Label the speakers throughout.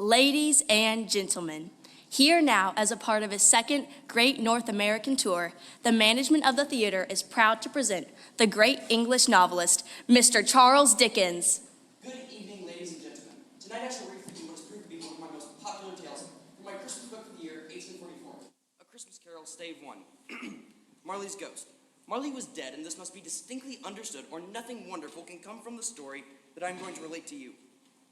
Speaker 1: Ladies and gentlemen, here now as a part of his second Great North American tour, the management of the theater is proud to present the great English novelist, Mr. Charles Dickens.
Speaker 2: Good evening, ladies and gentlemen. Tonight I shall read for you what has proved to be one of my most popular tales from my Christmas book for the year 1844, A Christmas Carol, Stave 1, Marley's Ghost. Marley was dead, and this must be distinctly understood, or nothing wonderful can come from the story that I am going to relate to you.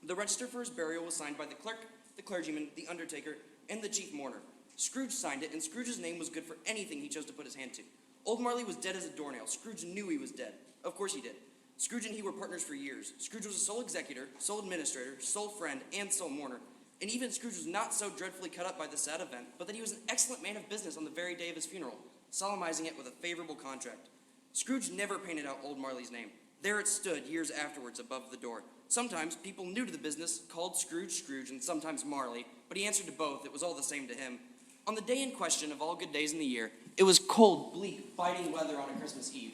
Speaker 2: The register for his burial was signed by the clerk, the clergyman, the undertaker, and the chief mourner. Scrooge signed it, and Scrooge's name was good for anything he chose to put his hand to. Old Marley was dead as a doornail. Scrooge knew he was dead. Of course he did. Scrooge and he were partners for years. Scrooge was a sole executor, sole administrator, sole friend, and sole mourner. And even Scrooge was not so dreadfully cut up by the sad event, but that he was an excellent man of business on the very day of his funeral, solemnizing it with a favorable contract. Scrooge never painted out Old Marley's name. There it stood years afterwards above the door. Sometimes people new to the business called Scrooge Scrooge and sometimes Marley, but he answered to both. It was all the same to him. On the day in question of all good days in the year, it was cold, bleak, biting weather on a Christmas Eve.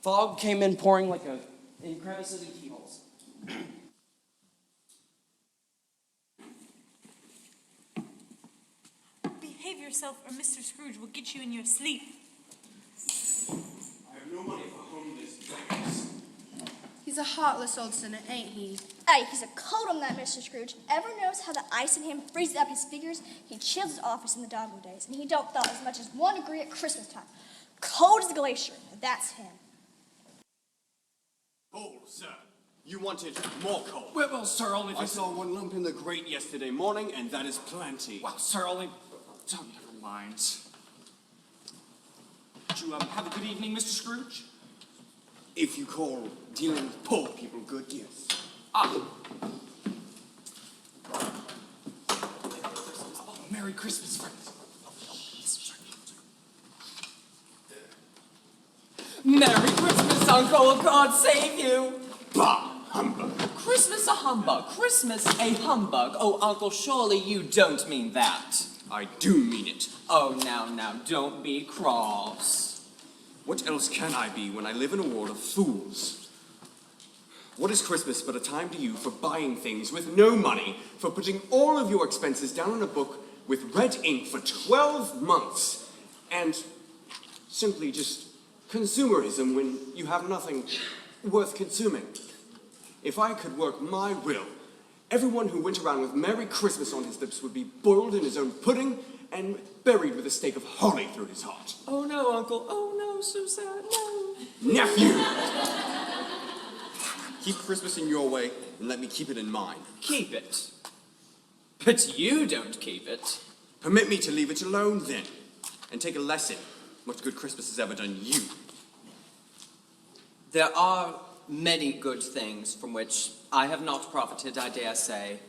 Speaker 2: Fog came in pouring in crevices and keyholes.
Speaker 3: Behave yourself or Mr. Scrooge will get you in your sleep.
Speaker 4: I have no money for homeless beggars.
Speaker 5: He's a heartless old sinner, ain't he?
Speaker 6: Hey, he's a cold on that, Mr. Scrooge. Ever notice how the ice in him freezes up his figures? He chills his office in the doggo days, and he don't thaw as much as 1 degree at Christmas time. Cold as a glacier. That's him.
Speaker 4: Coal, sir. You wanted more coal.
Speaker 7: Well, sir, only
Speaker 4: I saw one lump in the grate yesterday morning, and that is plenty.
Speaker 7: Well, sir, only... Oh, never mind. Did you have a good evening, Mr. Scrooge?
Speaker 4: If you call dealing with poor people good, yes.
Speaker 7: Ah. Oh, Merry Christmas, friends.
Speaker 8: Merry Christmas, Uncle. God save you.
Speaker 4: Bah! Humbug!
Speaker 8: Christmas a humbug. Christmas a humbug. Oh, Uncle, surely you don't mean that.
Speaker 4: I do mean it.
Speaker 8: Oh, now, don't be cross.
Speaker 4: What else can I be when I live in a world of fools? What is Christmas but a time to you for buying things with no money, for putting all of your expenses down in a book with red ink for 12 months, and simply just consumerism when you have nothing worth consuming? If I could work my will, everyone who went around with Merry Christmas on his lips would be boiled in his own pudding and buried with a stake of holly through his heart.
Speaker 8: Oh, no, Uncle. Oh, no, so sad. No.
Speaker 4: Nephew! Keep Christmas in your way and let me keep it in mine.
Speaker 8: Keep it. But you don't keep it.
Speaker 4: Permit me to leave it alone then, and take a lesson what good Christmas has ever done you.
Speaker 8: There are many good things from which I have not profited, I dare say,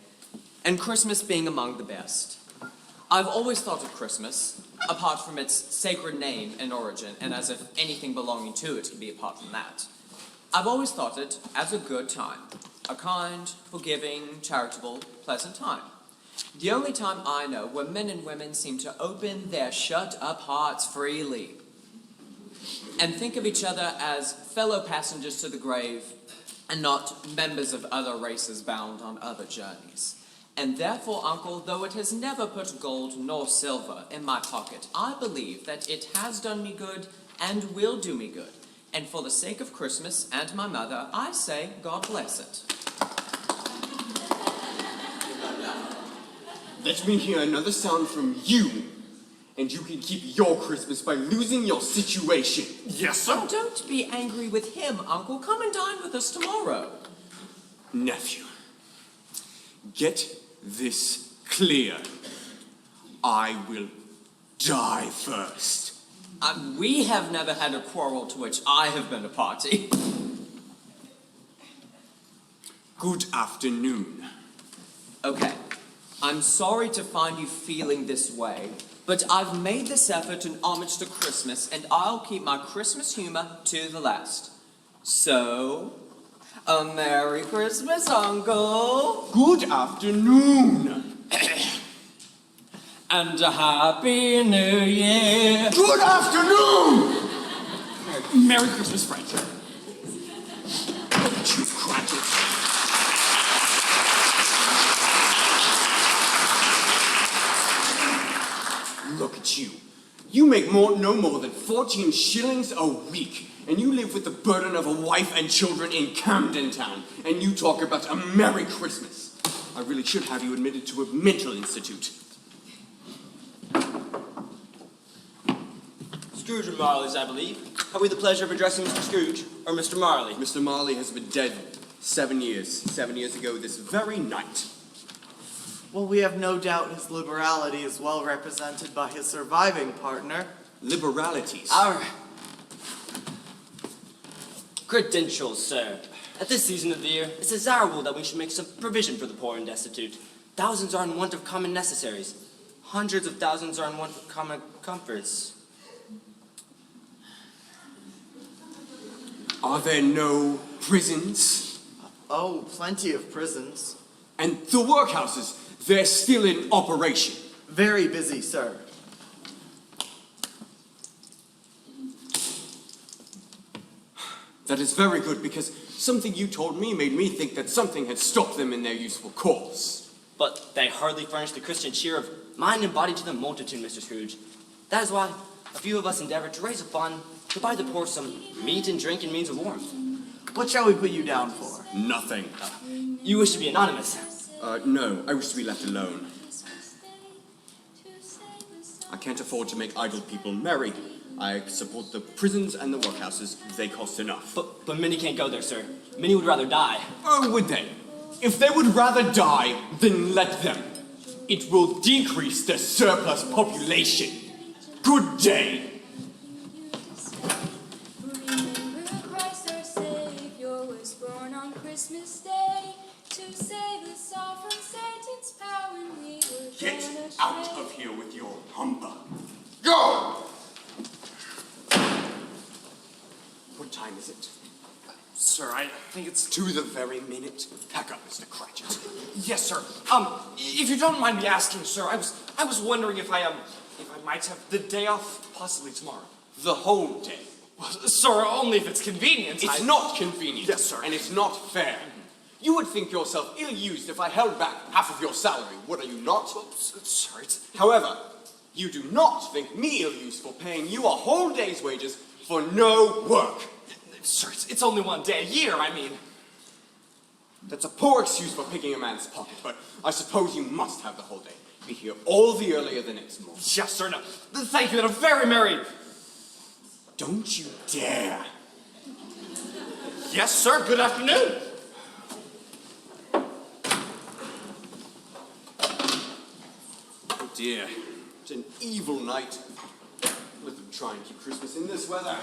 Speaker 8: and Christmas being among the best. I've always thought of Christmas, apart from its sacred name and origin, and as if anything belonging to it could be apart from that. I've always thought it as a good time, a kind, forgiving, charitable, pleasant time. The only time I know where men and women seem to open their shut-up hearts freely and think of each other as fellow passengers to the grave and not members of other races bound on other journeys. And therefore, Uncle, though it has never put gold nor silver in my pocket, I believe that it has done me good and will do me good. And for the sake of Christmas and my mother, I say, God bless it.
Speaker 4: Let me hear another sound from you, and you can keep your Christmas by losing your situation.
Speaker 7: Yes, sir.
Speaker 8: Oh, don't be angry with him, Uncle. Come and dine with us tomorrow.
Speaker 4: Nephew, get this clear. I will die first.
Speaker 8: We have never had a quarrel to which I have been a party.
Speaker 4: Good afternoon.
Speaker 8: Okay, I'm sorry to find you feeling this way, but I've made this effort in homage to Christmas, and I'll keep my Christmas humor to the last. So, a Merry Christmas, Uncle.
Speaker 4: Good afternoon.
Speaker 8: And a Happy New Year.
Speaker 4: Good afternoon!
Speaker 7: Merry Christmas, friends.
Speaker 4: Chief Cratchit. You make no more than 14 shillings a week, and you live with the burden of a wife and children in Camden Town, and you talk about a Merry Christmas. I really should have you admitted to a mental institute.
Speaker 2: Scrooge and Marley's, I believe. Have we the pleasure of addressing Mr. Scrooge or Mr. Marley?
Speaker 4: Mr. Marley has been dead 7 years. 7 years ago this very night.
Speaker 9: Well, we have no doubt his liberality is well represented by his surviving partner.
Speaker 4: Liberalities.
Speaker 2: Our credentials, sir. At this season of the year, it's desirable that we should make some provision for the poor and destitute. Thousands are in want of common necessaries. Hundreds of thousands are in want of common comforts.
Speaker 4: Are there no prisons?
Speaker 9: Oh, plenty of prisons.
Speaker 4: And the workhouses, they're still in operation.
Speaker 9: Very busy, sir.
Speaker 4: That is very good, because something you told me made me think that something had stopped them in their useful course.
Speaker 2: But they hardly furnish the Christian cheer of mind and body to the multitude, Mr. Scrooge. That is why a few of us endeavor to raise a fund to buy the poor some meat and drink and means of warmth.
Speaker 9: What shall we put you down for?
Speaker 4: Nothing.
Speaker 2: You wish to be anonymous.
Speaker 4: No, I wish to be left alone. I can't afford to make idle people merry. I support the prisons and the workhouses. They cost enough.
Speaker 2: But many can't go there, sir. Many would rather die.
Speaker 4: Oh, would they? If they would rather die, then let them. It will decrease the surplus population. Good day.
Speaker 10: Christ our Savior was born on Christmas Day to save us all from Satan's power when we were
Speaker 4: Get
Speaker 10: born
Speaker 4: out
Speaker 10: astray.
Speaker 4: of here with your humbug. Go! What time is it?
Speaker 7: Sir, I think it's...
Speaker 4: To the very minute. Pack up, Mr. Cratchit.
Speaker 7: Yes, sir. If you don't mind me asking, sir, I was wondering if I might have the day off, possibly tomorrow.
Speaker 4: The whole day.
Speaker 7: Well, sir, only if it's convenient.
Speaker 4: It's not convenient.
Speaker 7: Yes, sir.
Speaker 4: And it's not fair. You would think yourself ill-used if I held back half of your salary, would you not?
Speaker 7: Sir, it's...
Speaker 4: However, you do not think me ill-used for paying you a whole day's wages for no work.
Speaker 7: Sir, it's only one day a year, I mean.
Speaker 4: That's a poor excuse for picking a man's pocket, but I suppose you must have the whole day. Be here all the earlier the next morning.
Speaker 7: Yes, sir, no. Thank you, and a very merry...
Speaker 4: Don't you dare.
Speaker 7: Yes, sir, good afternoon.
Speaker 4: Oh dear, it's an evil night. Let them try and keep Christmas in this weather.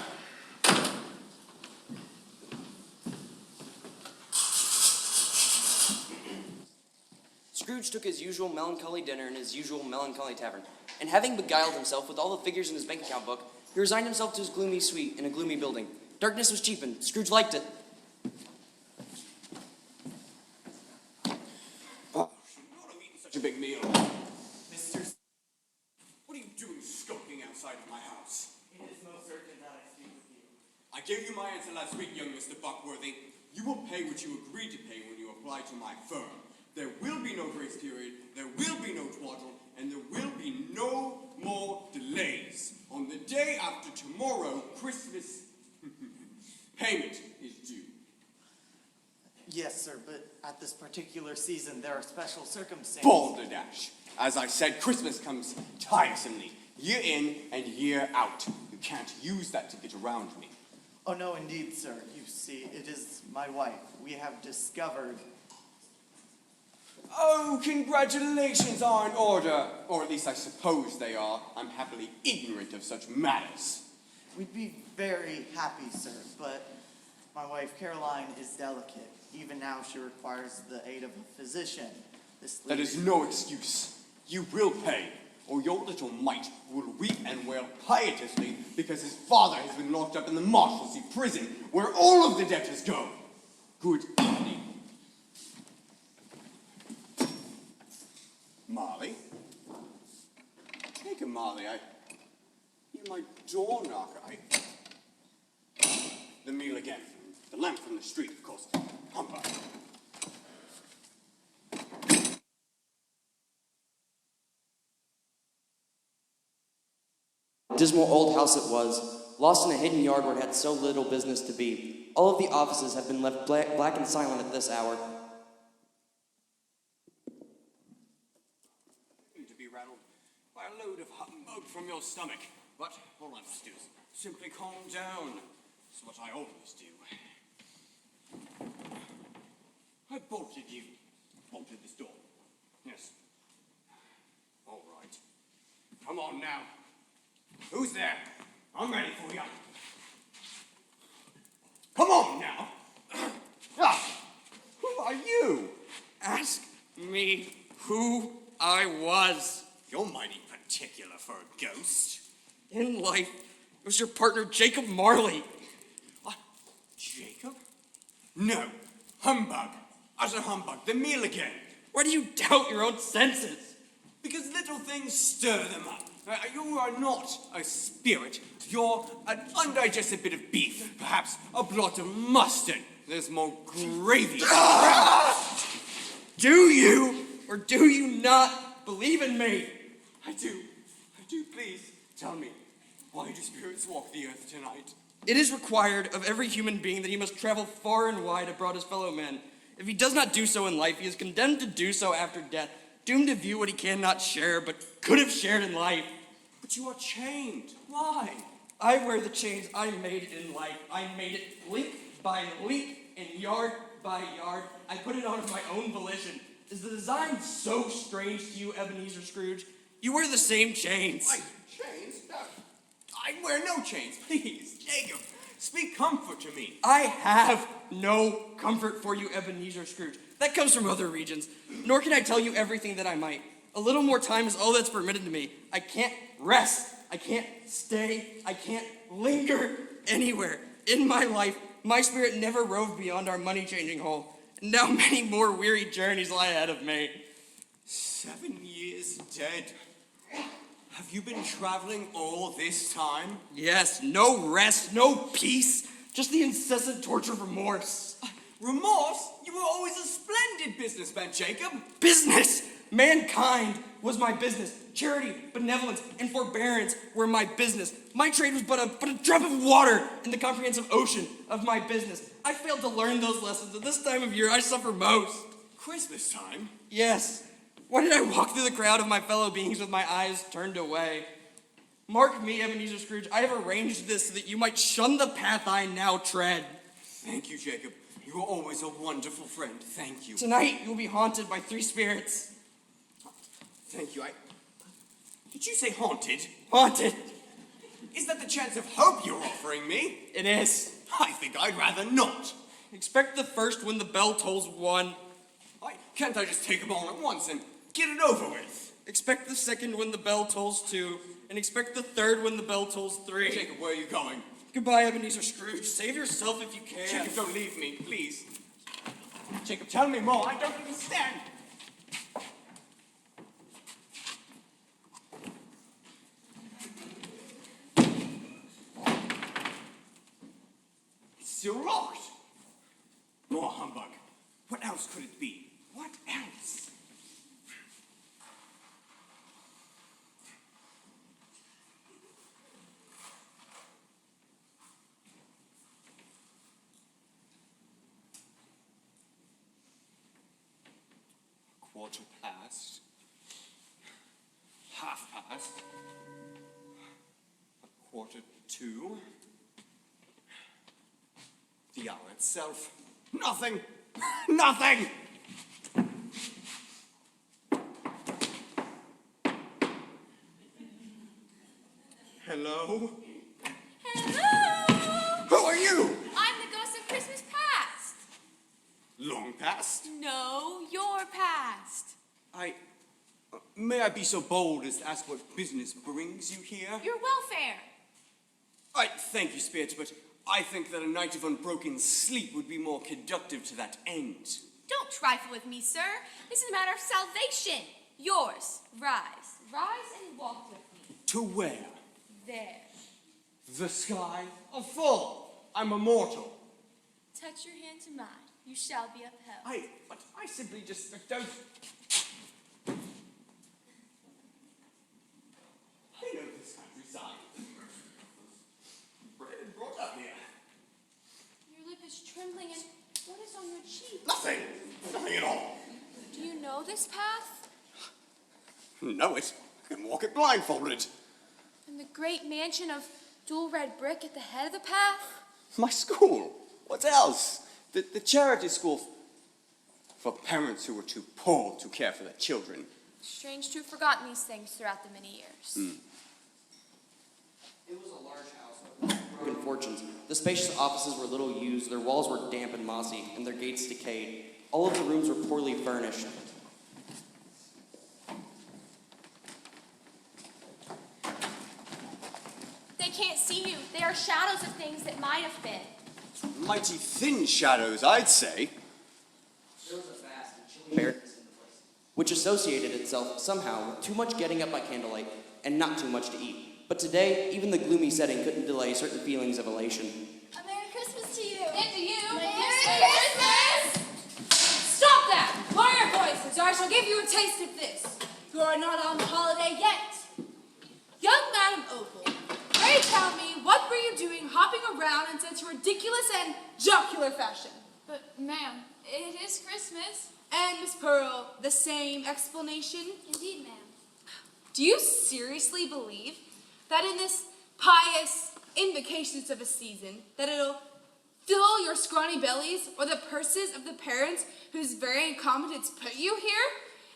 Speaker 2: Scrooge took his usual melancholy dinner in his usual melancholy tavern, and having beguiled himself with all the figures in his bank account book, he resigned himself to his gloomy suite in a gloomy building. Darkness was cheapened. Scrooge liked it.
Speaker 4: Oh, should not have eaten such a big meal.
Speaker 9: Mr.
Speaker 4: What are you doing skulking outside of my house?
Speaker 9: It is most certain that I speak with you.
Speaker 4: I gave you my answer last week, young Mr. Buckworthy. You will pay what you agreed to pay when you apply to my firm. There will be no grace period, there will be no twaddle, and there will be no more delays. On the day after tomorrow, Christmas payment is due.
Speaker 9: Yes, sir, but at this particular season, there are special circumstances.
Speaker 4: Balderdash. As I said, Christmas comes tiresomely, year in and year out. You can't use that to get around me.
Speaker 9: Oh, no, indeed, sir. You see, it is my wife. We have discovered...
Speaker 4: Oh, congratulations are in order. Or at least I suppose they are. I'm happily ignorant of such matters.
Speaker 9: We'd be very happy, sir, but my wife, Caroline, is delicate. Even now, she requires the aid of a physician.
Speaker 4: That is no excuse. You will pay, or your little mite will weep and wail piteously because his father has been locked up in the Marshalsea prison, where all of the debtors go. Good evening. Marley? Take a Marley, you're my door knocker. The meal again. The lamp from the street, of course. Humbug.
Speaker 2: dismal old house it was, lost in a hidden yard where it had so little business to be. All of the offices have been left black and silent at this hour.
Speaker 4: To be rattled by a load of humbug from your stomach. But all I must do is simply calm down. It's what I always do. I bolted you. Bolted this door. Yes. All right. Come on now. Who's there? I'm ready for you. Come on now. Who are you? Ask me who I was. You're mighty particular for a ghost. In life, it was your partner, Jacob Marley. Jacob? No. Humbug. Utter humbug. The meal again. Why do you doubt your own senses? Because little things stir them up. You are not a spirit. You're an undigested bit of beef. Perhaps a blot of mustard. There's more gravy. Do you or do you not believe in me? I do. Please tell me. Why do spirits walk the earth tonight? It is required of every human being that he must travel far and wide abroad his fellow men. If he does not do so in life, he is condemned to do so after death, doomed to view what he cannot share, but could have shared in life. But you are chained. Why? I wear the chains I made in life. I made it link by link and yard by yard. I put it on of my own volition. Is the design so strange to you, Ebenezer Scrooge? You wear the same chains. Chains? No. I wear no chains. Please, Jacob, speak comfort to me. I have no comfort for you, Ebenezer Scrooge. That comes from other regions. Nor can I tell you everything that I might. A little more time is all that's permitted to me. I can't rest. I can't stay. I can't linger anywhere. In my life, my spirit never roved beyond our money-changing hole. And now many more weary journeys lie ahead of me. 7 years dead. Have you been traveling all this time? Yes, no rest, no peace, just the incessant torture of remorse. Remorse? You were always a splendid businessman, Jacob. Business? Mankind was my business. Charity, benevolence, and forbearance were my business. My trade was but a drop of water in the comprehensive ocean of my business. I failed to learn those lessons. At this time of year, I suffer most. Christmas time? Yes. Why did I walk through the crowd of my fellow beings with my eyes turned away? Mark me, Ebenezer Scrooge, I have arranged this so that you might shun the path I now tread. Thank you, Jacob. You are always a wonderful friend. Thank you. Tonight, you will be haunted by 3 spirits. Thank you. Did you say haunted? Haunted. Is that the chance of hope you're offering me? It is. I think I'd rather not. Expect the first when the bell tolls 1. Can't I just take them all at once and get it over with? Expect the second when the bell tolls 2, and expect the third when the bell tolls 3. Jacob, where are you going? Goodbye, Ebenezer Scrooge. Save yourself if you can. Jacob, don't leave me, please. Jacob, tell me more. I don't understand. It's still locked. More humbug. What else could it be? What else? Quarter past. Half past. A quarter to. The hour itself. Nothing! Nothing! Hello?
Speaker 10: Hello!
Speaker 4: Who are you?
Speaker 10: I'm the ghost of Christmas past.
Speaker 4: Long past?
Speaker 3: No, your past.
Speaker 4: May I be so bold as to ask what business brings you here?
Speaker 10: Your welfare.
Speaker 4: Thank you, Spirit, but I think that a night of unbroken sleep would be more conductive to that end.
Speaker 10: Don't trifle with me, sir. This is a matter of salvation. Yours. Rise. Rise and walk with me.
Speaker 4: To where?
Speaker 10: There.
Speaker 4: The sky? A fall. I'm immortal.
Speaker 10: Touch your hand to mine. You shall be upheld.
Speaker 4: I simply just don't... I know this countryside.
Speaker 10: trembling, and what is on your cheek?
Speaker 4: Nothing. Nothing at all.
Speaker 10: Do you know this path?
Speaker 4: Know it. I can walk it blindfolded.
Speaker 10: And the great mansion of dual red brick at the head of the path?
Speaker 4: My school. What else? The charity school for parents who were too poor to care for their children.
Speaker 10: Strange to have forgotten these things throughout the many years.
Speaker 2: It was a large house with broken fortunes. The spacious offices were little used, their walls were damp and mossy, and their gates decayed. All of the rooms were poorly furnished.
Speaker 1: They can't see you. They are shadows of things that might have been.
Speaker 4: Mighty thin shadows, I'd say.
Speaker 2: There was a vast and chilly barrenness in the place, which associated itself somehow with too much getting up by candlelight and not too much to eat. But today, even the gloomy setting couldn't delay certain feelings of elation.
Speaker 6: A Merry Christmas to you.
Speaker 10: And to you.
Speaker 6: Merry Christmas!
Speaker 3: Stop that! Lower your voices, or I shall give you a taste of this. You are not on holiday yet. Young Madam Opal, pray tell me, what were you doing hopping around in such ridiculous and jocular fashion?
Speaker 10: But, ma'am, it is Christmas.
Speaker 3: And Miss Pearl, the same explanation?
Speaker 10: Indeed, ma'am.
Speaker 3: Do you seriously believe that in this pious invocations of a season, that it'll fill your scrawny bellies or the purses of the parents whose very incompetence put you here?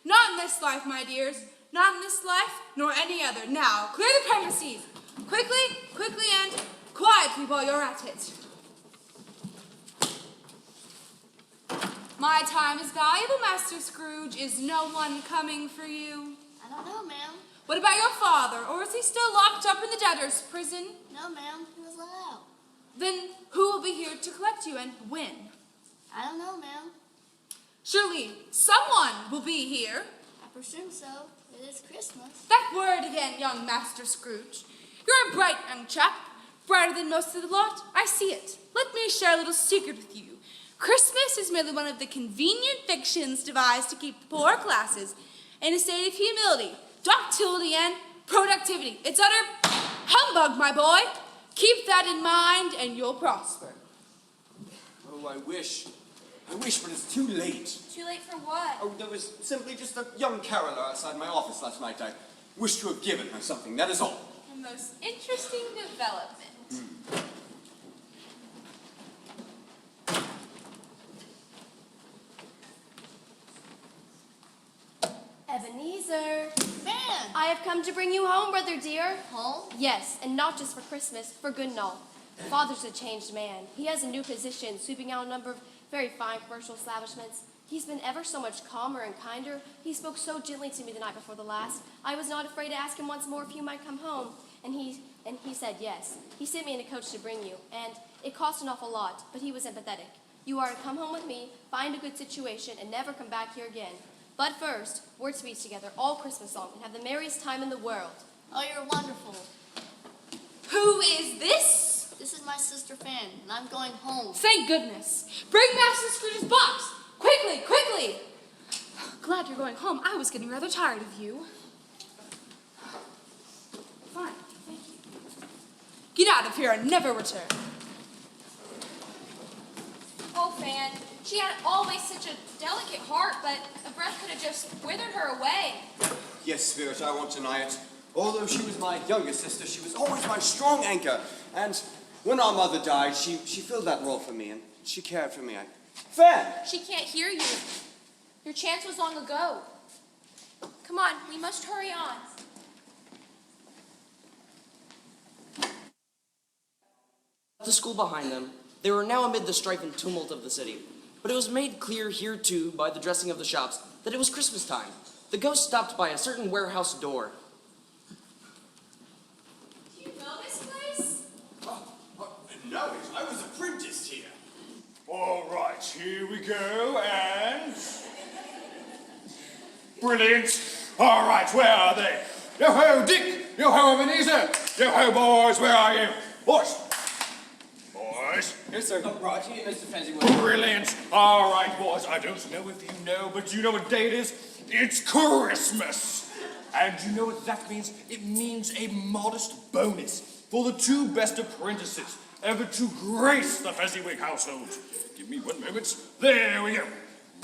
Speaker 3: Not in this life, my dears. Not in this life, nor any other. Now, clear the premises. Quickly, and quietly while you're at it. My time is valuable, Master Scrooge. Is no one coming for you?
Speaker 6: I don't know, ma'am.
Speaker 3: What about your father, or is he still locked up in the debtor's prison?
Speaker 6: No, ma'am. He was let out.
Speaker 3: Then who will be here to collect you, and when?
Speaker 6: I don't know, ma'am.
Speaker 3: Surely someone will be here.
Speaker 6: I presume so. It is Christmas.
Speaker 3: That word again, young Master Scrooge. You're a bright young chap, brighter than most of the lot. I see it. Let me share a little secret with you. Christmas is merely one of the convenient fictions devised to keep the poor classes in a state of humility, ductility, and productivity. It's utter humbug, my boy. Keep that in mind, and you'll prosper.
Speaker 4: Oh, I wish, but it's too late.
Speaker 10: Too late for what?
Speaker 4: Oh, there was simply just a young caroler outside my office last night. I wish to have given her something, that is all.
Speaker 10: A most interesting development.
Speaker 1: Ebenezer,
Speaker 6: Man!
Speaker 1: I have come to bring you home, brother dear.
Speaker 6: Home?
Speaker 1: Yes, and not just for Christmas, for good and all. Father's a changed man. He has a new position, sweeping out a number of very fine commercial establishments. He's been ever so much calmer and kinder. He spoke so gently to me the night before the last. I was not afraid to ask him once more if you might come home, and he said yes. He sent me in a coach to bring you, and it cost an awful lot, but he was empathetic. You are to come home with me, find a good situation, and never come back here again. But first, we're to be together all Christmas long and have the merriest time in the world.
Speaker 6: Oh, you're wonderful.
Speaker 3: Who is this?
Speaker 6: This is my sister Fan, and I'm going home.
Speaker 3: Thank goodness. Bring Master Scrooge's box. Quickly. Glad you're going home. I was getting rather tired of you. Fine, thank you. Get out of here and never return.
Speaker 10: Oh, Fan, she had always such a delicate heart, but a breath could have just withered her away.
Speaker 4: Yes, Spirit, I won't deny it. Although she was my younger sister, she was always my strong anchor. And when our mother died, she filled that role for me, and she cared for me. Fan!
Speaker 10: She can't hear you. Your chance was long ago. Come on, we must hurry on.
Speaker 2: The school behind them, they were now amid the strife and tumult of the city. But it was made clear here, too, by the dressing of the shops, that it was Christmas time. The ghost stopped by a certain warehouse door.
Speaker 10: Do you know this place?
Speaker 4: No, I was apprenticed here.
Speaker 11: All right, here we go, and... Brilliant. All right, where are they? Yo-ho, Dick! Yo-ho, Ebenezer! Yo-ho, boys, where are you? Boys!
Speaker 8: Yes, sir. Right here, Mr. Fezziwig.
Speaker 11: Brilliant. All right, boys, I don't know if you know, but you know what day it is? It's Christmas. And you know what that means? It means a modest bonus for the two best apprentices. ever to grace the Fezziwig household. Give me 1 moment. There we go.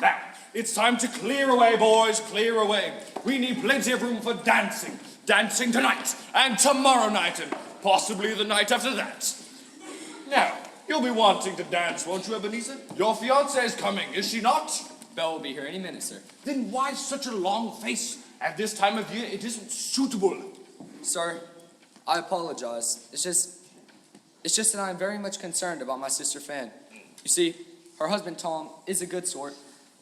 Speaker 11: Now, it's time to clear away, boys, clear away. We need plenty of room for dancing. Dancing tonight, and tomorrow night, and possibly the night after that. Now, you'll be wanting to dance, won't you, Ebenezer? Your fiancée is coming, is she not?
Speaker 8: Belle will be here any minute, sir.
Speaker 11: Then why such a long face? At this time of year, it isn't suitable.
Speaker 12: Sir, I apologize. It's just that I'm very much concerned about my sister Fan. You see, her husband Tom is a good sort,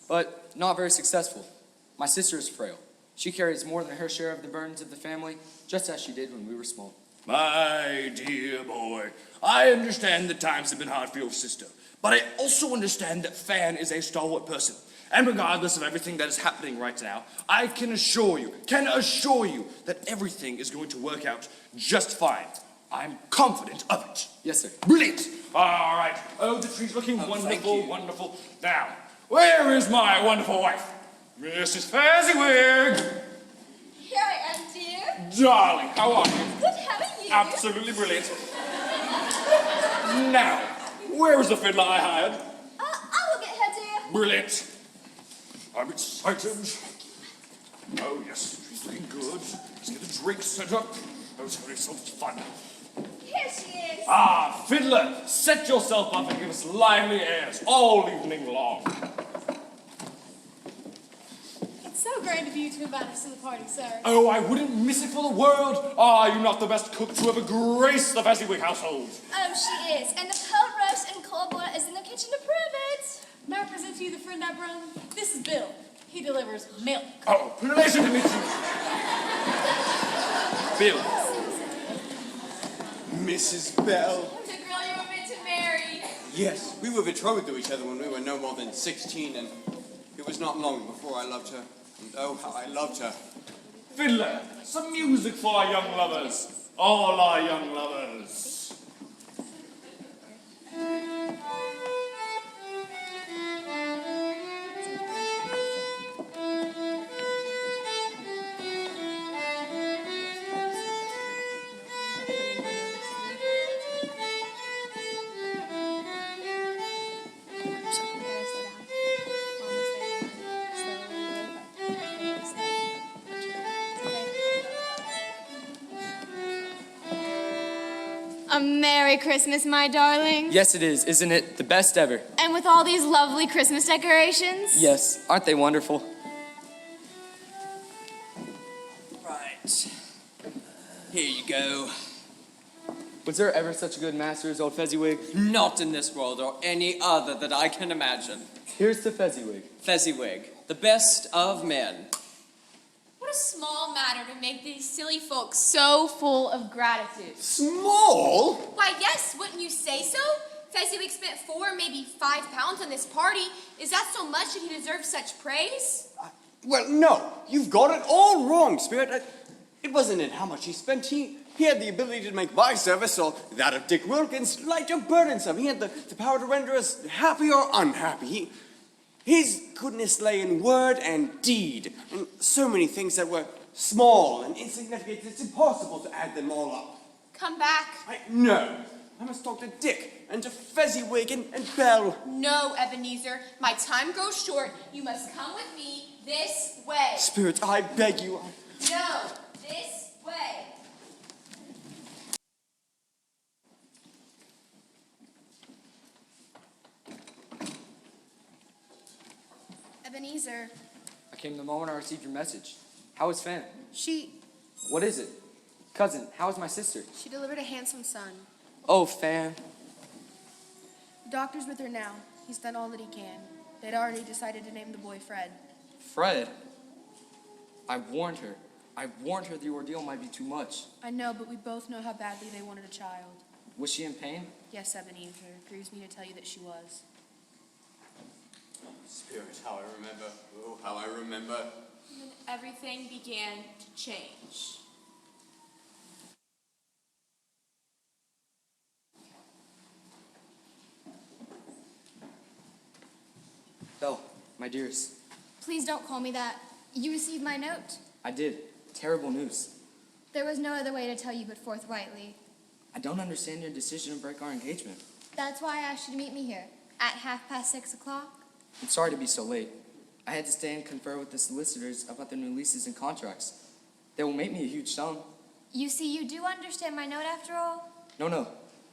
Speaker 12: but not very successful. My sister is frail. She carries more than her share of the burdens of the family, just as she did when we were small.
Speaker 11: My dear boy, I understand that times have been hard for your sister, but I also understand that Fan is a stalwart person. And regardless of everything that is happening right now, I can assure you that everything is going to work out just fine. I'm confident of it.
Speaker 12: Yes, sir.
Speaker 11: Brilliant. All right. Oh, the tree's looking wonderful, wonderful. Now, where is my wonderful wife? Mrs. Fezziwig!
Speaker 6: Here I am, dear.
Speaker 11: Darling, how are you?
Speaker 6: Good, how are you?
Speaker 11: Absolutely brilliant. Now, where is the fiddler I hired?
Speaker 6: I will get her, dear.
Speaker 11: Brilliant. I'm excited. Oh, yes, she's looking good. Let's get the drink set up. Oh, it's going to be so much fun.
Speaker 6: Here she is.
Speaker 11: Ah, fiddler, set yourself up and give us lively airs all evening long.
Speaker 10: It's so grand of you to invite us to the party, sir.
Speaker 11: Oh, I wouldn't miss it for the world. Are you not the best cook to ever grace the Fezziwig household?
Speaker 6: Oh, she is. And the cold roast and cold boil is in the kitchen to prove it.
Speaker 10: May I present to you the friend I brought? This is Bill. He delivers milk.
Speaker 11: Oh, pleasure to meet you. Bill.
Speaker 4: Mrs. Bell.
Speaker 10: The girl you were meant to marry.
Speaker 4: Yes, we were betrothed to each other when we were no more than 16, and it was not long before I loved her. And oh, how I loved her.
Speaker 11: Fiddler, some music for our young lovers. All our young lovers.
Speaker 10: A Merry Christmas, my darling.
Speaker 12: Yes, it is. Isn't it the best ever?
Speaker 10: And with all these lovely Christmas decorations.
Speaker 12: Yes. Aren't they wonderful?
Speaker 8: Right. Here you go.
Speaker 12: Was there ever such a good master as old Fezziwig?
Speaker 8: Not in this world or any other that I can imagine.
Speaker 12: Here's to Fezziwig.
Speaker 8: Fezziwig, the best of men.
Speaker 3: What a small matter to make these silly folks so full of gratitude.
Speaker 4: Small?
Speaker 3: Why, yes, wouldn't you say so? Fezziwig spent 4, maybe 5 pounds on this party. Is that so much that he deserves such praise?
Speaker 4: Well, no. You've got it all wrong, Spirit. It wasn't in how much he spent. He had the ability to make my service, or that of Dick Wilkins, light or burdensome. He had the power to render us happy or unhappy. His goodness lay in word and deed, and so many things that were small and insignificant, it's impossible to add them all up.
Speaker 3: Come back.
Speaker 4: No. I must talk to Dick, and to Fezziwig and Belle.
Speaker 3: No, Ebenezer. My time grows short. You must come with me this way.
Speaker 4: Spirit, I beg you.
Speaker 3: No, this way.
Speaker 5: Ebenezer,
Speaker 12: I came the moment I received your message. How is Fan?
Speaker 5: she
Speaker 12: What is it? Cousin, how is my sister?
Speaker 5: delivered a handsome son.
Speaker 12: Oh, Fan.
Speaker 5: The doctor's with her now. He's done all that he can. They'd already decided to name the boy Fred.
Speaker 12: Fred? I warned her. I warned her the ordeal might be too much.
Speaker 5: I know, but we both know how badly they wanted a child.
Speaker 12: Was she in pain?
Speaker 5: Yes, Ebenezer. It grieves me to tell you that she was.
Speaker 4: Spirit, how I remember. Oh, how I remember.
Speaker 3: And then everything began to change.
Speaker 12: Belle, my dearest.
Speaker 13: Please don't call me that. You received my note.
Speaker 12: I did. Terrible news.
Speaker 13: There was no other way to tell you but forthrightly.
Speaker 12: I don't understand your decision to break our engagement.
Speaker 13: That's why I asked you to meet me here at 6:30.
Speaker 12: I'm sorry to be so late. I had to stay and confer with the solicitors about their new leases and contracts. They will make me a huge sum.
Speaker 13: You see, you do understand my note after all?
Speaker 12: No.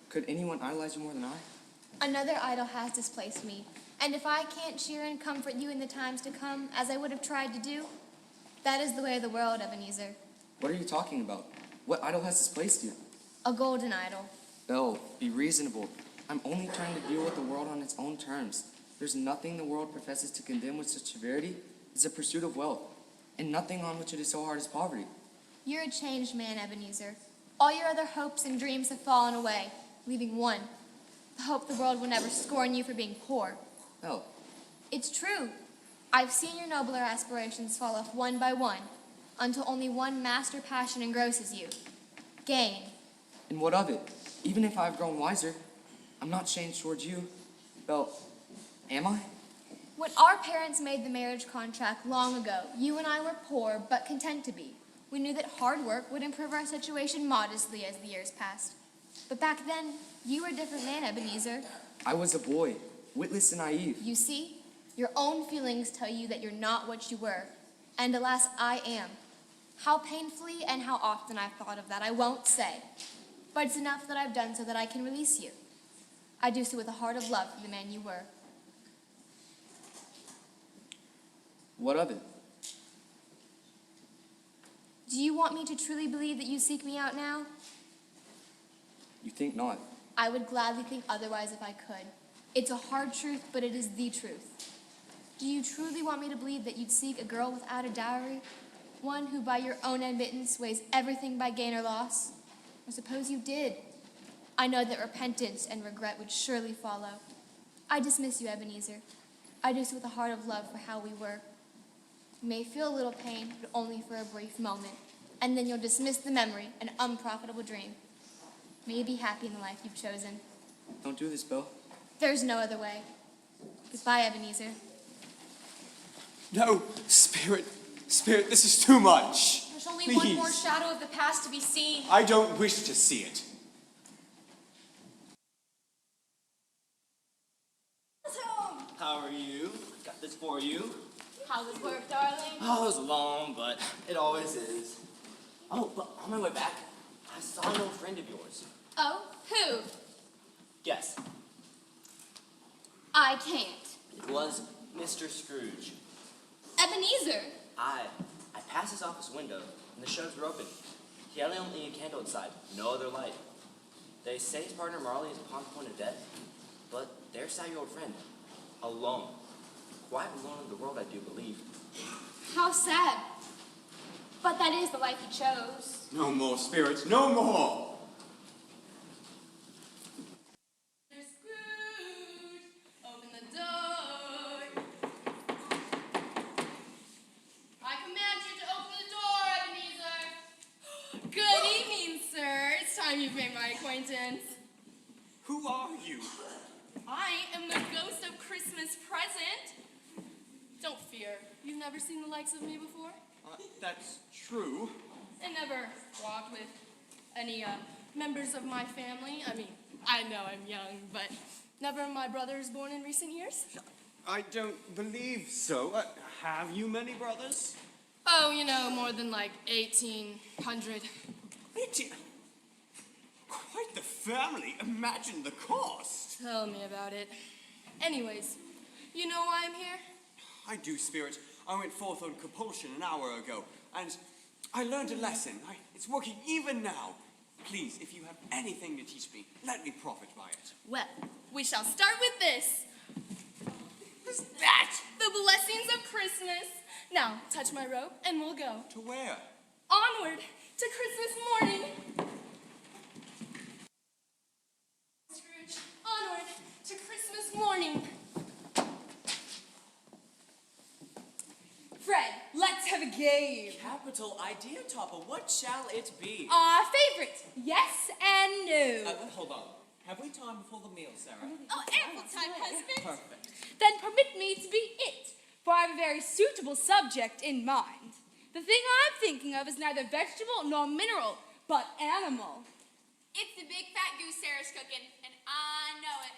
Speaker 12: Could anyone idolize you more than I?
Speaker 13: Another idol has displaced me. And if I can't cheer and comfort you in the times to come, as I would have tried to do, that is the way of the world, Ebenezer.
Speaker 12: What are you talking about? What idol has displaced you?
Speaker 13: A golden idol.
Speaker 12: Belle, be reasonable. I'm only trying to deal with the world on its own terms. There's nothing the world professes to condemn with such severity as the pursuit of wealth, and nothing on which it is so hard as poverty.
Speaker 13: You're a changed man, Ebenezer. All your other hopes and dreams have fallen away, leaving one. The hope the world will never scorn you for being poor.
Speaker 12: Belle,
Speaker 13: It's true. I've seen your nobler aspirations fall off one by one, until only one master passion engrosses you. Gain.
Speaker 12: and what of it? Even if I've grown wiser, I'm not changed towards you. Belle, am I?
Speaker 13: When our parents made the marriage contract long ago, you and I were poor but content to be. We knew that hard work would improve our situation modestly as the years passed. But back then, you were a different man, Ebenezer.
Speaker 12: I was a boy, witless and naive.
Speaker 13: You see, your own feelings tell you that you're not what you were. And alas, I am. How painfully and how often I've thought of that, I won't say. But it's enough that I've done so that I can release you. I do so with a heart of love for the man you were.
Speaker 12: What of it?
Speaker 13: Do you want me to truly believe that you seek me out now?
Speaker 12: You think not.
Speaker 13: I would gladly think otherwise if I could. It's a hard truth, but it is the truth. Do you truly want me to believe that you'd seek a girl without a dowry? One who by your own admittance weighs everything by gain or loss? Or suppose you did? I know that repentance and regret would surely follow. I dismiss you, Ebenezer. I do so with a heart of love for how we were. You may feel a little pain, but only for a brief moment. And then you'll dismiss the memory, an unprofitable dream. May you be happy in the life you've chosen.
Speaker 12: Don't do this, Belle.
Speaker 13: There's no other way. Goodbye, Ebenezer.
Speaker 4: No, Spirit, this is too much.
Speaker 3: There's only
Speaker 4: Please.
Speaker 3: one more shadow of the past to be seen.
Speaker 4: I don't wish to see it.
Speaker 14: How are you? Got this for you.
Speaker 3: How was work, darling?
Speaker 14: Oh, it was long, but it always is. Oh, but on my way back, I saw an old friend of yours.
Speaker 3: Oh, who?
Speaker 14: Guess.
Speaker 3: I can't.
Speaker 14: It was Mr. Scrooge.
Speaker 3: Ebenezer.
Speaker 14: I passed his office window, and the shutters were open. He had only a candle inside, no other light. They say his partner Marley is upon the point of death, but there sat your old friend, alone. Quite alone in the world, I do believe.
Speaker 3: How sad. But that is the life he chose.
Speaker 4: No more, Spirit, no more.
Speaker 3: Mr. Scrooge, open the door. I command you to open the door, Ebenezer. Good evening, sir. It's time you've made my acquaintance.
Speaker 4: Who are you?
Speaker 3: I am the ghost of Christmas present. Don't fear. You've never seen the likes of me before?
Speaker 4: That's true.
Speaker 3: And never walked with any members of my family. I mean, I know I'm young, but never my brothers born in recent years?
Speaker 4: I don't believe so. Have you many brothers?
Speaker 3: Oh, you know, more than like 1,800.
Speaker 4: 18? Quite the family. Imagine the cost.
Speaker 3: Tell me about it. Anyways, you know why I'm here?
Speaker 4: I do, Spirit. I went forth on compulsion an hour ago, and I learned a lesson. It's working even now. Please, if you have anything to teach me, let me profit by it.
Speaker 3: Well, we shall start with this.
Speaker 4: What's that?
Speaker 3: The blessings of Christmas. Now, touch my robe, and we'll go.
Speaker 4: To where?
Speaker 3: Onward to Christmas morning. Scrooge, onward to Christmas morning. Fred, let's have a game.
Speaker 8: Capital idea, Topper. What shall it be?
Speaker 3: Our favorite, yes and no.
Speaker 8: Hold on. Have we time before the meal, Sarah?
Speaker 3: Oh, ample time, husband.
Speaker 8: Perfect.
Speaker 3: Then permit me to be it, for I have a very suitable subject in mind. The thing I'm thinking of is neither vegetable nor mineral, but animal. It's the big fat goose Sarah's cooking, and I know it.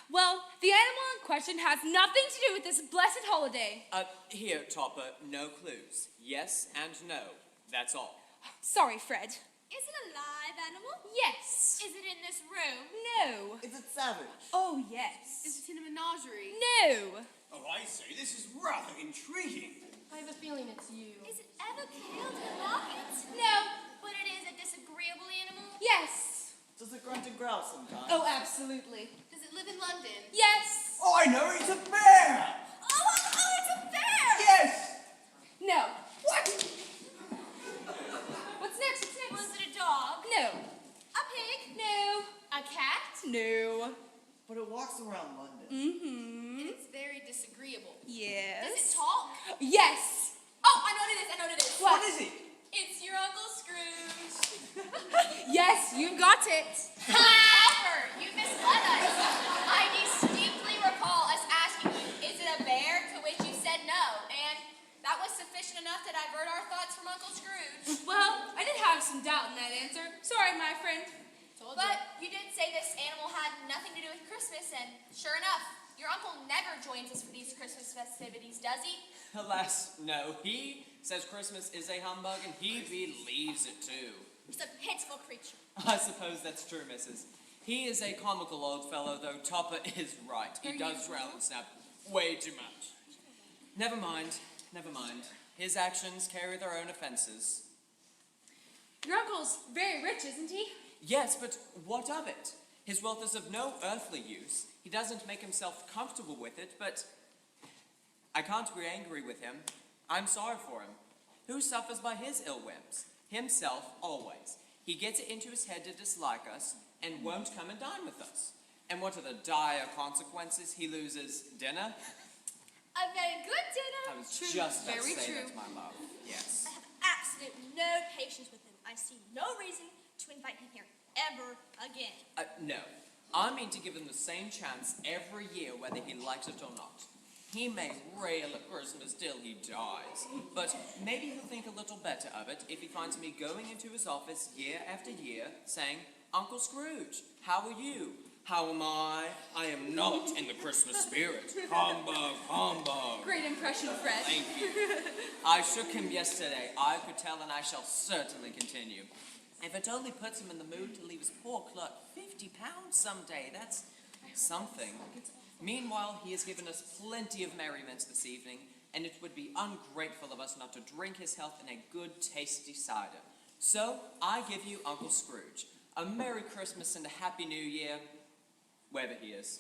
Speaker 3: Well, the animal in question has nothing to do with this blessed holiday.
Speaker 8: Here, Topper, no clues. Yes and no. That's all.
Speaker 3: Sorry, Fred.
Speaker 6: Is it a live animal?
Speaker 3: Yes.
Speaker 6: Is it in this room?
Speaker 3: No.
Speaker 9: Is it savage?
Speaker 3: Oh, yes.
Speaker 5: Is it in a menagerie?
Speaker 3: No.
Speaker 4: Oh, I say, this is rather intriguing.
Speaker 13: I have a feeling it's you.
Speaker 6: Is it ever killed in a market?
Speaker 3: No.
Speaker 6: But it is a disagreeable animal?
Speaker 3: Yes.
Speaker 9: Does it grunt and growl sometimes?
Speaker 3: Oh, absolutely.
Speaker 5: Does it live in London?
Speaker 3: Yes.
Speaker 4: Oh, I know, it's a bear!
Speaker 6: Oh, it's a bear!
Speaker 4: Yes!
Speaker 3: No. What? What's next? What's next?
Speaker 6: Was it a dog?
Speaker 3: No.
Speaker 6: A pig?
Speaker 3: No.
Speaker 6: A cat?
Speaker 3: No.
Speaker 9: But it walks around London.
Speaker 3: Mm-hmm.
Speaker 5: It's very disagreeable.
Speaker 3: Yes.
Speaker 6: Does it talk?
Speaker 3: Yes.
Speaker 6: Oh, I know what it is. I know what it is.
Speaker 3: What
Speaker 4: Is it?
Speaker 6: It's your Uncle Scrooge.
Speaker 3: Yes, you got it.
Speaker 6: However, you misled us. I distinctly recall us asking you, is it a bear? To which you said no. And that was sufficient enough to divert our thoughts from Uncle Scrooge.
Speaker 3: Well, I did have some doubt in that answer. Sorry, my friend.
Speaker 6: But you did say this animal had nothing to do with Christmas, and sure enough, your uncle never joins us for these Christmas festivities, does he?
Speaker 8: Alas, no. He says Christmas is a humbug, and he believes it too.
Speaker 6: He's a pitiful creature.
Speaker 8: I suppose that's true, Mrs. He is a comical old fellow, though Topper is right. He does growl and snap way too much. Never mind, never mind. His actions carry their own offenses.
Speaker 3: Your uncle's very rich, isn't he?
Speaker 8: Yes, but what of it? His wealth is of no earthly use. He doesn't make himself comfortable with it, but I can't be angry with him. I'm sorry for him. Who suffers by his ill whims? Himself, always. He gets it into his head to dislike us and won't come and dine with us. And what are the dire consequences? He loses dinner.
Speaker 6: A very good dinner.
Speaker 8: I was
Speaker 3: True,
Speaker 8: just about to
Speaker 3: very
Speaker 8: say
Speaker 3: true.
Speaker 8: that, my love. Yes.
Speaker 6: I have absolutely no patience with him. I see no reason to invite him here ever again.
Speaker 8: No. I mean to give him the same chance every year, whether he likes it or not. He may rail at Christmas till he dies, but maybe he'll think a little better of it if he finds me going into his office year after year saying, Uncle Scrooge, how are you? How am I? I am not in the Christmas spirit. Humbug, humbug.
Speaker 3: Great impression, Fred.
Speaker 8: Thank you. I shook him yesterday. I could tell, and I shall certainly continue. If it only puts him in the mood to leave his poor clerk £50 someday, that's something. Meanwhile, he has given us plenty of merriment this evening, and it would be ungrateful of us not to drink his health in a good, tasty cider. So, I give you Uncle Scrooge. A Merry Christmas and a Happy New Year, wherever he is.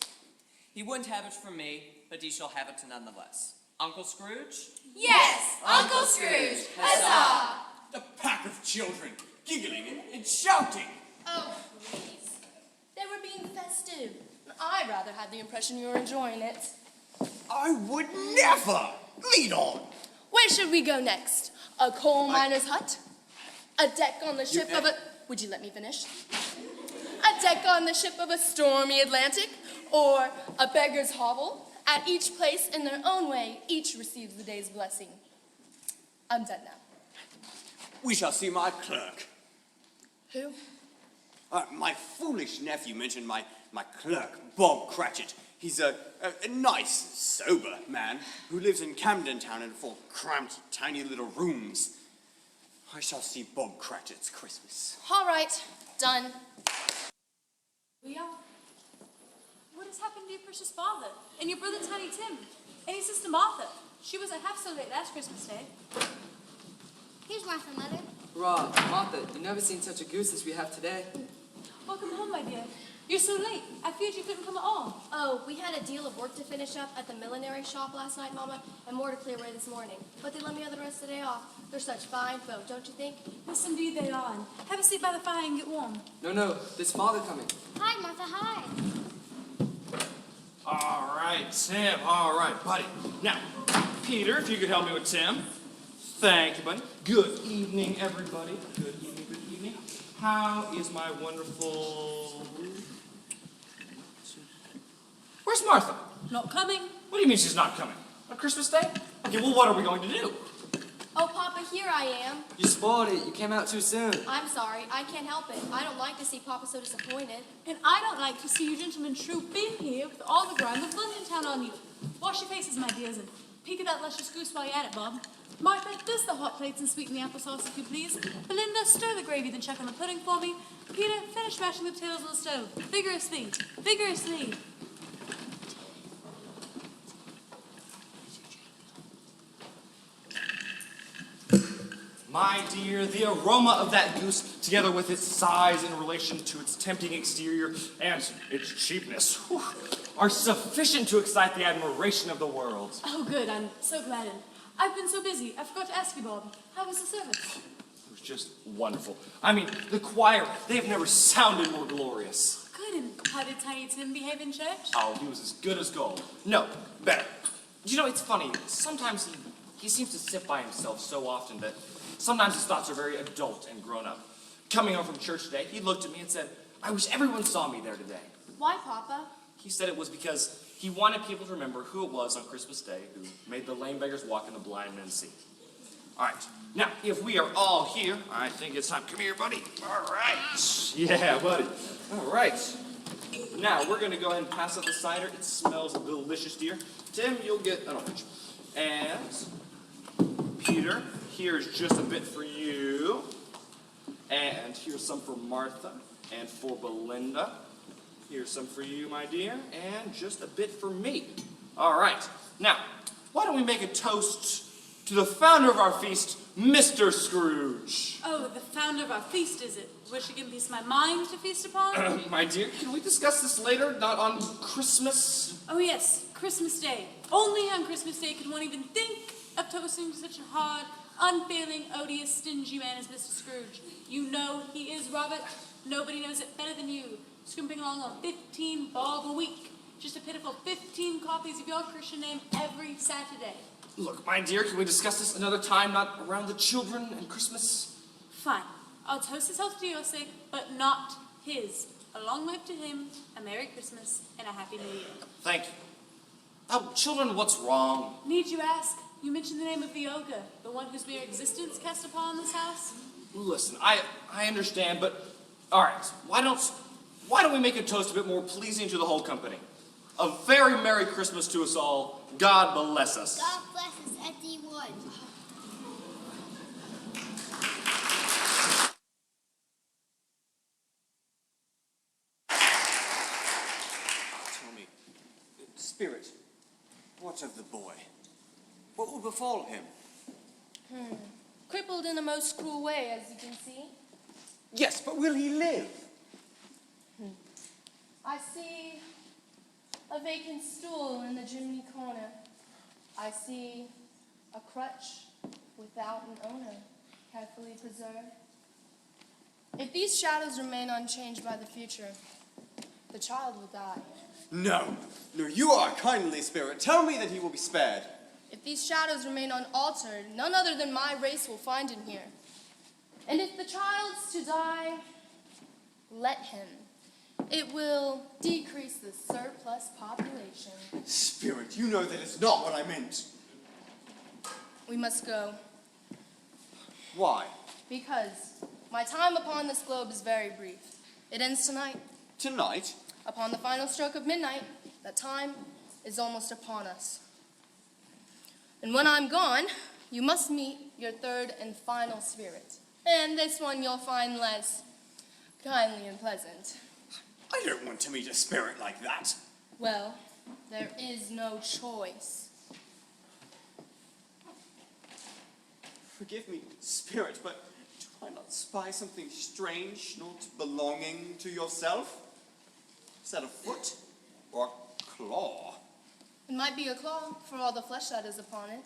Speaker 8: He wouldn't have it from me, but he shall have it nonetheless. Uncle Scrooge?
Speaker 3: Yes, Uncle Scrooge. Huzzah!
Speaker 4: A pack of children, giggling and shouting.
Speaker 5: Oh, please. They were being festive. I rather had the impression you were enjoying it.
Speaker 4: I would never! Lead on!
Speaker 5: Where should we go next? A coal miner's hut? A deck on the ship of a... Would you let me finish? A deck on the ship of a stormy Atlantic? Or a beggar's hovel? At each place, in their own way, each receives the day's blessing. I'm done now.
Speaker 4: We shall see my clerk.
Speaker 5: Who?
Speaker 4: My foolish nephew mentioned my clerk, Bob Cratchit. He's a nice, sober man who lives in Camden Town in 4 cramped, tiny little rooms. I shall see Bob Cratchit's Christmas.
Speaker 5: All right, done.
Speaker 15: Leon, what has happened to your precious father? And your brother Tiny Tim? And your sister Martha? She wasn't half so late last Christmas Day.
Speaker 13: Here's Martha, Mother.
Speaker 12: Hurrah, Martha, you've never seen such a goose as we have today.
Speaker 15: Welcome home, my dear. You're so late. I feared you couldn't come at all.
Speaker 13: Oh, we had a deal of work to finish up at the millinery shop last night, Mama, and more to clear away this morning. But they let me have the rest of the day off. They're such fine folk, don't you think?
Speaker 15: Yes, indeed they are. Have a seat by the fire and get warm.
Speaker 12: No, there's father coming.
Speaker 13: Hi, Martha, hi.
Speaker 7: All right, Tim. All right, buddy. Now, Peter, if you could help me with Tim. Thank you, buddy. Good evening, everybody. Good evening, good evening. How is my wonderful... Where's Martha?
Speaker 15: Not coming.
Speaker 7: What do you mean she's not coming? On Christmas Day? Okay, well, what are we going to do?
Speaker 5: Oh, Papa,
Speaker 13: Papa, here I am.
Speaker 12: You spoiled it. You came out too soon.
Speaker 13: I'm sorry, I can't help it. I don't like to see Papa so disappointed.
Speaker 15: And I don't like to see you gentlemen trooping here with all the grime of London town on you. Wash your faces, my dears, and peek at that luscious goose while you're at it, Bob. Martha, dish the hot plates and sweeten the applesauce if you please. Belinda, stir the gravy, then check on the pudding for me. Peter, finish mashing the potatoes on the stove. Vigorously, vigorously.
Speaker 7: My dear, the aroma of that goose, together with its size in relation to its tempting exterior and its cheapness, whew, are sufficient to excite the admiration of the world.
Speaker 15: Oh, good. I'm so glad. And I've been so busy. I forgot to ask you, Bob. How was the service?
Speaker 7: It was just wonderful. I mean, the choir, they have never sounded more glorious.
Speaker 15: Good. And how did Tiny Tim behave in church?
Speaker 7: Oh, he was as good as gold. No, better. You know, it's funny. Sometimes he seems to sit by himself so often that sometimes his thoughts are very adult and grown up. Coming home from church today, he looked at me and said, "I wish everyone saw me there today."
Speaker 13: Why, Papa?
Speaker 7: He said it was because he wanted people to remember who it was on Christmas Day who made the lame beggars walk and the blind men see. All right, now, if we are all here, I think it's time. Come here, buddy. All right. Yeah, buddy. All right. Now, we're going to go ahead and pass out the cider. It smells delicious, dear. Tim, you'll get an orange. And Peter, here's just a bit for you. And here's some for Martha and for Belinda. Here's some for you, my dear, and just a bit for me. All right. Now, why don't we make a toast to the founder of our feast, Mr. Scrooge?
Speaker 15: Oh, the founder of our feast, is it? Wish again piece my mind to feast upon?
Speaker 7: My dear, can we discuss this later, not on Christmas?
Speaker 15: Oh, yes, Christmas Day. Only on Christmas Day could one even think of toasting to such a hard, unfailing, odious, stingy man as Mr. Scrooge. You know he is, Robert. Nobody knows it better than you. Scrimping along on 15 bob a week. Just a pitiful 15 copies of your Christian name every Saturday.
Speaker 7: Look, my dear, can we discuss this another time, not around the children and Christmas?
Speaker 15: Fine. I'll toast his health to your sake, but not his. A long life to him, a Merry Christmas, and a Happy New Year.
Speaker 7: Thank you. Oh, children, what's wrong?
Speaker 15: Need you ask? You mentioned the name of the ogre, the one whose mere existence cast upon this house?
Speaker 7: Listen, I understand, but all right, why don't we make a toast a bit more pleasing to the whole company? A very Merry Christmas to us all. God bless us.
Speaker 6: God bless us at D1.
Speaker 4: Tell me, Spirit, what of the boy? What will befall him?
Speaker 5: Crippled in a most cruel way, as you can see.
Speaker 4: Yes, but will he live?
Speaker 5: I see a vacant stool in the chimney corner. I see a crutch without an owner, carefully preserved. If these shadows remain unchanged by the future, the child will die.
Speaker 4: No, you are a kindly spirit. Tell me that he will be spared.
Speaker 5: If these shadows remain unaltered, none other than my race will find him here. And if the child's to die, let him. It will decrease the surplus population.
Speaker 4: Spirit, you know that is not what I meant.
Speaker 5: We must go.
Speaker 4: Why?
Speaker 5: Because my time upon this globe is very brief. It ends tonight.
Speaker 4: Tonight?
Speaker 5: Upon the final stroke of midnight, that time is almost upon us. And when I'm gone, you must meet your third and final spirit. And this one you'll find less kindly and pleasant.
Speaker 4: I don't want to meet a spirit like that.
Speaker 5: Well, there is no choice.
Speaker 4: Forgive me, spirit, but do I not spy something strange, not belonging to yourself? Is that a foot or a claw?
Speaker 5: It might be a claw for all the flesh that is upon it.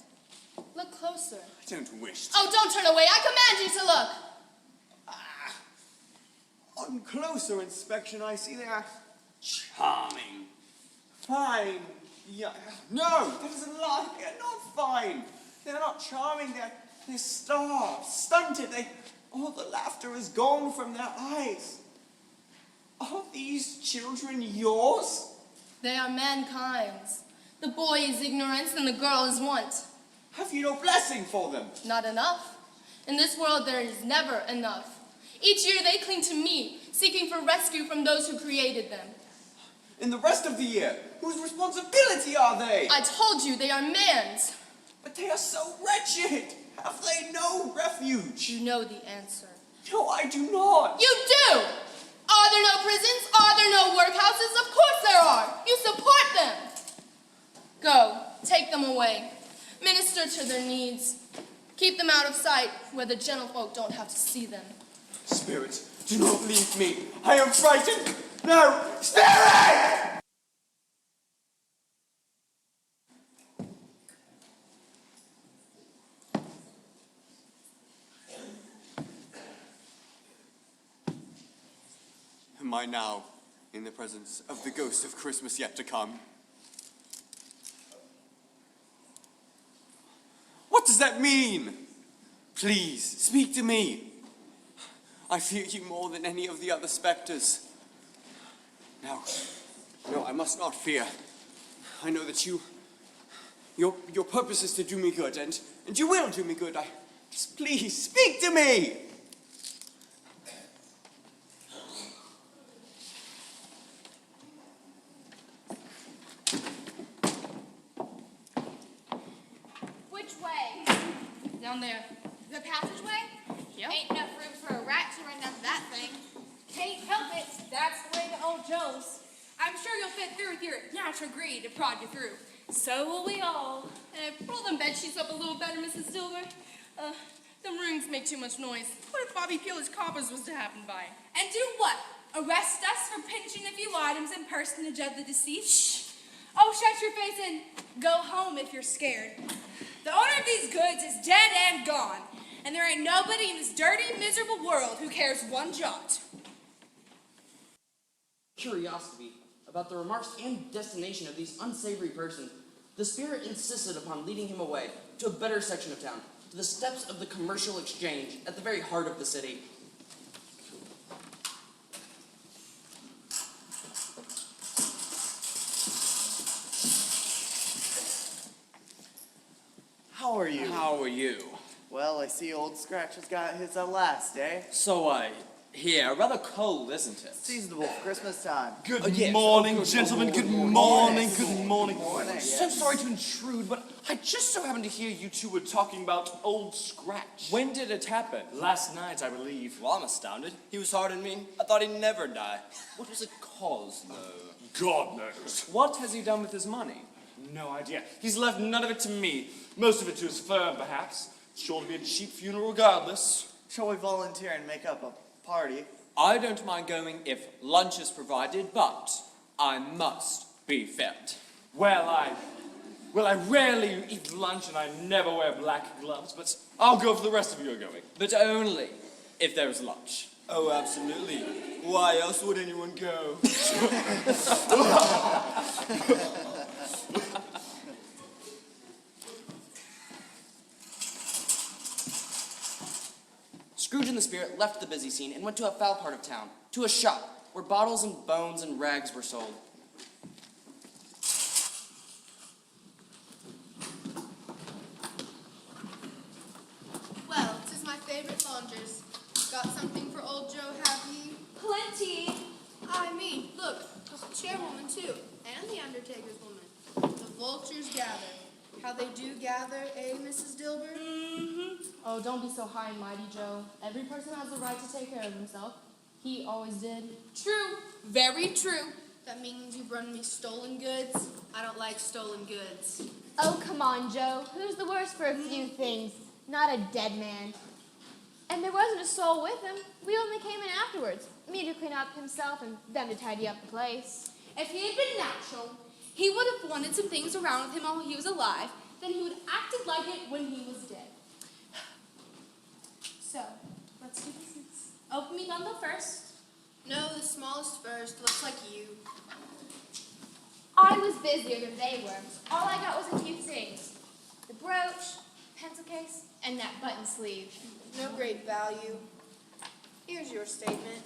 Speaker 5: Look closer.
Speaker 4: I don't wish to.
Speaker 5: Oh, don't turn away. I command you to look.
Speaker 4: On closer inspection, I see they are charming, fine. Yeah. No, that is a lie. They are not fine. They are not charming. They're starved, stunted. All the laughter is gone from their eyes. Are these children yours?
Speaker 5: They are mankind's. The boy is ignorance and the girl is want.
Speaker 4: Have you no blessing for them?
Speaker 5: Not enough. In this world, there is never enough. Each year, they cling to me, seeking for rescue from those who created them.
Speaker 4: In the rest of the year, whose responsibility are they?
Speaker 5: I told you, they are man's.
Speaker 4: But they are so wretched. Have they no refuge?
Speaker 5: You know the answer.
Speaker 4: No, I do not.
Speaker 5: You do! Are there no prisons? Are there no workhouses? Of course there are. You support them. Go, take them away. Minister to their needs. Keep them out of sight where the gentlefolk don't have to see them.
Speaker 4: Spirit, do not leave me. I am frightened. No, Spirit! Am I now in the presence of the ghost of Christmas yet to come? What does that mean? Please, speak to me. I fear you more than any of the other specters. No, I must not fear. I know that your purpose is to do me good, and you will do me good. Please, speak to me!
Speaker 6: Which way?
Speaker 5: Down there.
Speaker 6: The passageway?
Speaker 5: Yep.
Speaker 6: Ain't enough room for a rat to run down that thing. Can't help it. That's the way to old Joe's. I'm sure you'll fit through with your natural greed to prod you through.
Speaker 15: So will we all.
Speaker 5: Pull them bed sheets up a little better, Mrs. Silver. Them rings make too much noise. What if Bobby Peeler's coppers was to happen by?
Speaker 3: And do what? Arrest us for pinching a few items in personage of the deceased? Shh. Oh, shut your face and go home if you're scared. The owner of these goods is dead and gone, and there ain't nobody in this dirty, miserable world who cares one jot.
Speaker 2: Curiosity about the remarks and destination of these unsavory persons, the spirit insisted upon leading him away to a better section of town, to the steps of the commercial exchange at the very heart of the city.
Speaker 9: How are you?
Speaker 8: How are you?
Speaker 9: Well, I see old Scratch has got his at last, eh?
Speaker 8: So, here, rather cold, isn't it?
Speaker 9: Seasonable for Christmas time.
Speaker 11: Good
Speaker 8: yes.
Speaker 11: morning,
Speaker 8: Good
Speaker 11: gentlemen.
Speaker 8: morning.
Speaker 11: Good morning. Good morning.
Speaker 9: Morning,
Speaker 11: So
Speaker 9: yes.
Speaker 11: sorry to intrude, but I just so happened to hear you two were talking about old Scratch.
Speaker 8: When did it happen?
Speaker 11: Last night, I believe.
Speaker 16: Well, I'm astounded. He was hard on me. I thought he'd never die. What was the cause, though?
Speaker 11: God knows.
Speaker 8: What has he done with his money?
Speaker 11: No idea. He's left none of it to me. Most of it to his firm, perhaps. It's sure to be a cheap funeral regardless.
Speaker 9: Shall we volunteer and make up a party?
Speaker 8: I don't mind going if lunch is provided, but I must be fed.
Speaker 11: Well, I rarely eat lunch and I never wear black gloves, but I'll go if the rest of you are going.
Speaker 8: But only if there is lunch.
Speaker 16: Oh, absolutely. Why else would anyone go?
Speaker 2: Scrooge and the spirit left the busy scene and went to a foul part of town, to a shop where bottles and bones and rags were sold.
Speaker 5: Well, 'tis my favorite laundress. Got something for old Joe, have ye?
Speaker 3: Plenty.
Speaker 5: I mean, look, the chairwoman too, and the undertaker's woman. The vultures gather. How they do gather, eh, Mrs. Dilber?
Speaker 3: Mm-hmm.
Speaker 5: Oh, don't be so high and mighty, Joe. Every person has the right to take care of himself. He always did.
Speaker 3: True. Very true.
Speaker 5: That means you've run me stolen goods. I don't like stolen goods.
Speaker 13: Oh, come on, Joe. Who's the worst for a few things? Not a dead man. And there wasn't a soul with him. We only came in afterwards. Me to clean up himself and them to tidy up the place.
Speaker 3: If he had been natural, he would have wanted some things around with him while he was alive, then he would have acted like it when he was dead. So, let's do business. Open me bundle first.
Speaker 5: No, the smallest first. Looks like you.
Speaker 13: I was busier than they were. All I got was a few things. The brooch, pencil case, and that button sleeve.
Speaker 5: No great value. Here's your statement.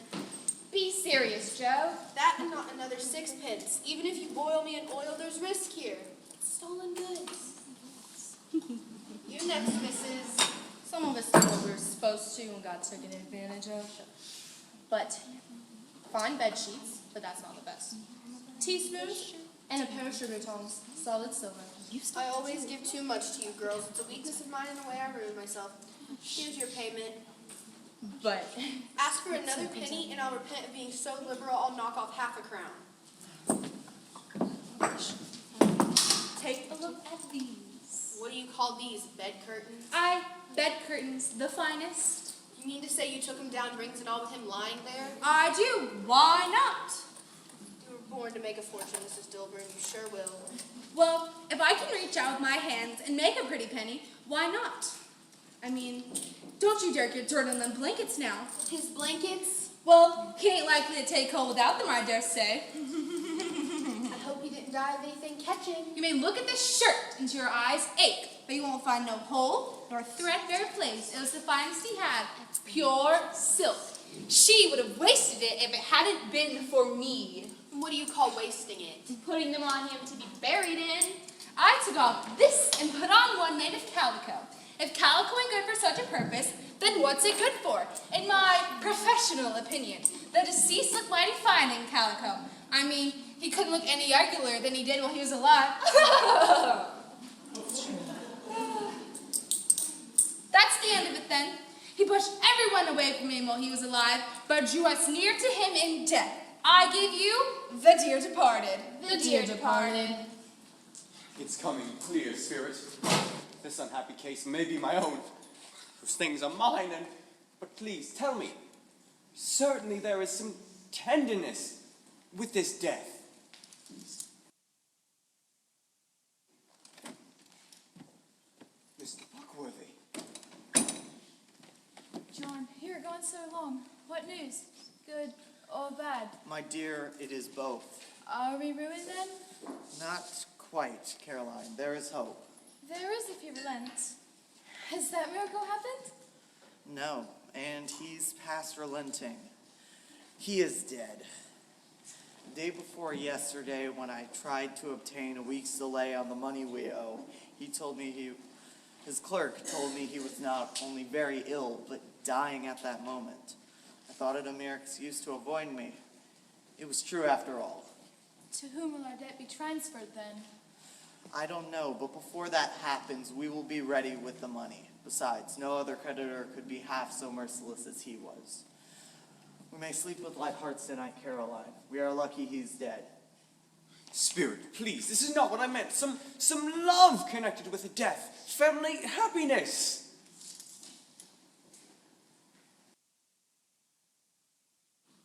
Speaker 13: Be serious, Joe.
Speaker 5: That and not another sixpence. Even if you boil me in oil, there's risk here. It's stolen goods. You next, Mrs. Some of us Silvers. supposed to and got taken advantage of. But fine bed sheets, but that's not the best. Teaspoons and a pair of sugar tongs, solid silver.
Speaker 17: I always give too much to you girls. It's a weakness of mine in the way I ruin myself. Here's your payment.
Speaker 5: But
Speaker 17: Ask for another penny and I'll repent of being so liberal I'll knock off half a crown.
Speaker 15: Take a look at these.
Speaker 17: What do you call these? Bed curtains?
Speaker 3: Bed curtains, the finest.
Speaker 17: You mean to say you took him down rings and all with him lying there?
Speaker 3: I do. Why not?
Speaker 17: You were born to make a fortune, Mrs. Dilburn. You sure will.
Speaker 3: Well, if I can reach out with my hands and make a pretty penny, why not? I mean, don't you dare get dirt on them blankets now.
Speaker 17: His blankets?
Speaker 3: Well, he ain't likely to take cold without them, I dare say.
Speaker 17: I hope he didn't die of anything catching.
Speaker 3: You may look at this shirt until your eyes ache, but you won't find no hole nor threadbare place. It was the finest he had, pure silk. She would have wasted it if it hadn't been for me.
Speaker 17: What do you call wasting it?
Speaker 3: Putting them on him to be buried in. I took off this and put on one made of calico. If calico ain't good for such a purpose, then what's it good for? In my professional opinion, the deceased looked mighty fine in calico. I mean, he couldn't look any uglier than he did while he was alive. That's the end of it then. He pushed everyone away from him while he was alive, but drew us near to him in death. I give you the dear departed.
Speaker 5: The dear departed.
Speaker 4: It's coming clear, Spirit. This unhappy case may be my own. Those things are mine, but please, tell me. Certainly there is some tenderness with this death. Mr. Buckworthy.
Speaker 10: John, you're gone so long. What news? Good or bad?
Speaker 9: My dear, it is both.
Speaker 10: Are we ruined then?
Speaker 9: Not quite, Caroline. There is hope.
Speaker 10: There is if you relent. Has that miracle happened?
Speaker 9: No, and he's past relenting. He is dead. The day before yesterday, when I tried to obtain a week's delay on the money we owe, his clerk told me he was not only very ill, but dying at that moment. I thought it a mere excuse to avoid me. It was true after all.
Speaker 10: To whom will our debt be transferred then?
Speaker 9: I don't know, but before that happens, we will be ready with the money. Besides, no other creditor could be half so merciless as he was. We may sleep with light hearts tonight, Caroline. We are lucky he's dead.
Speaker 4: Spirit, please, this is not what I meant. Some love connected with a death. Family happiness.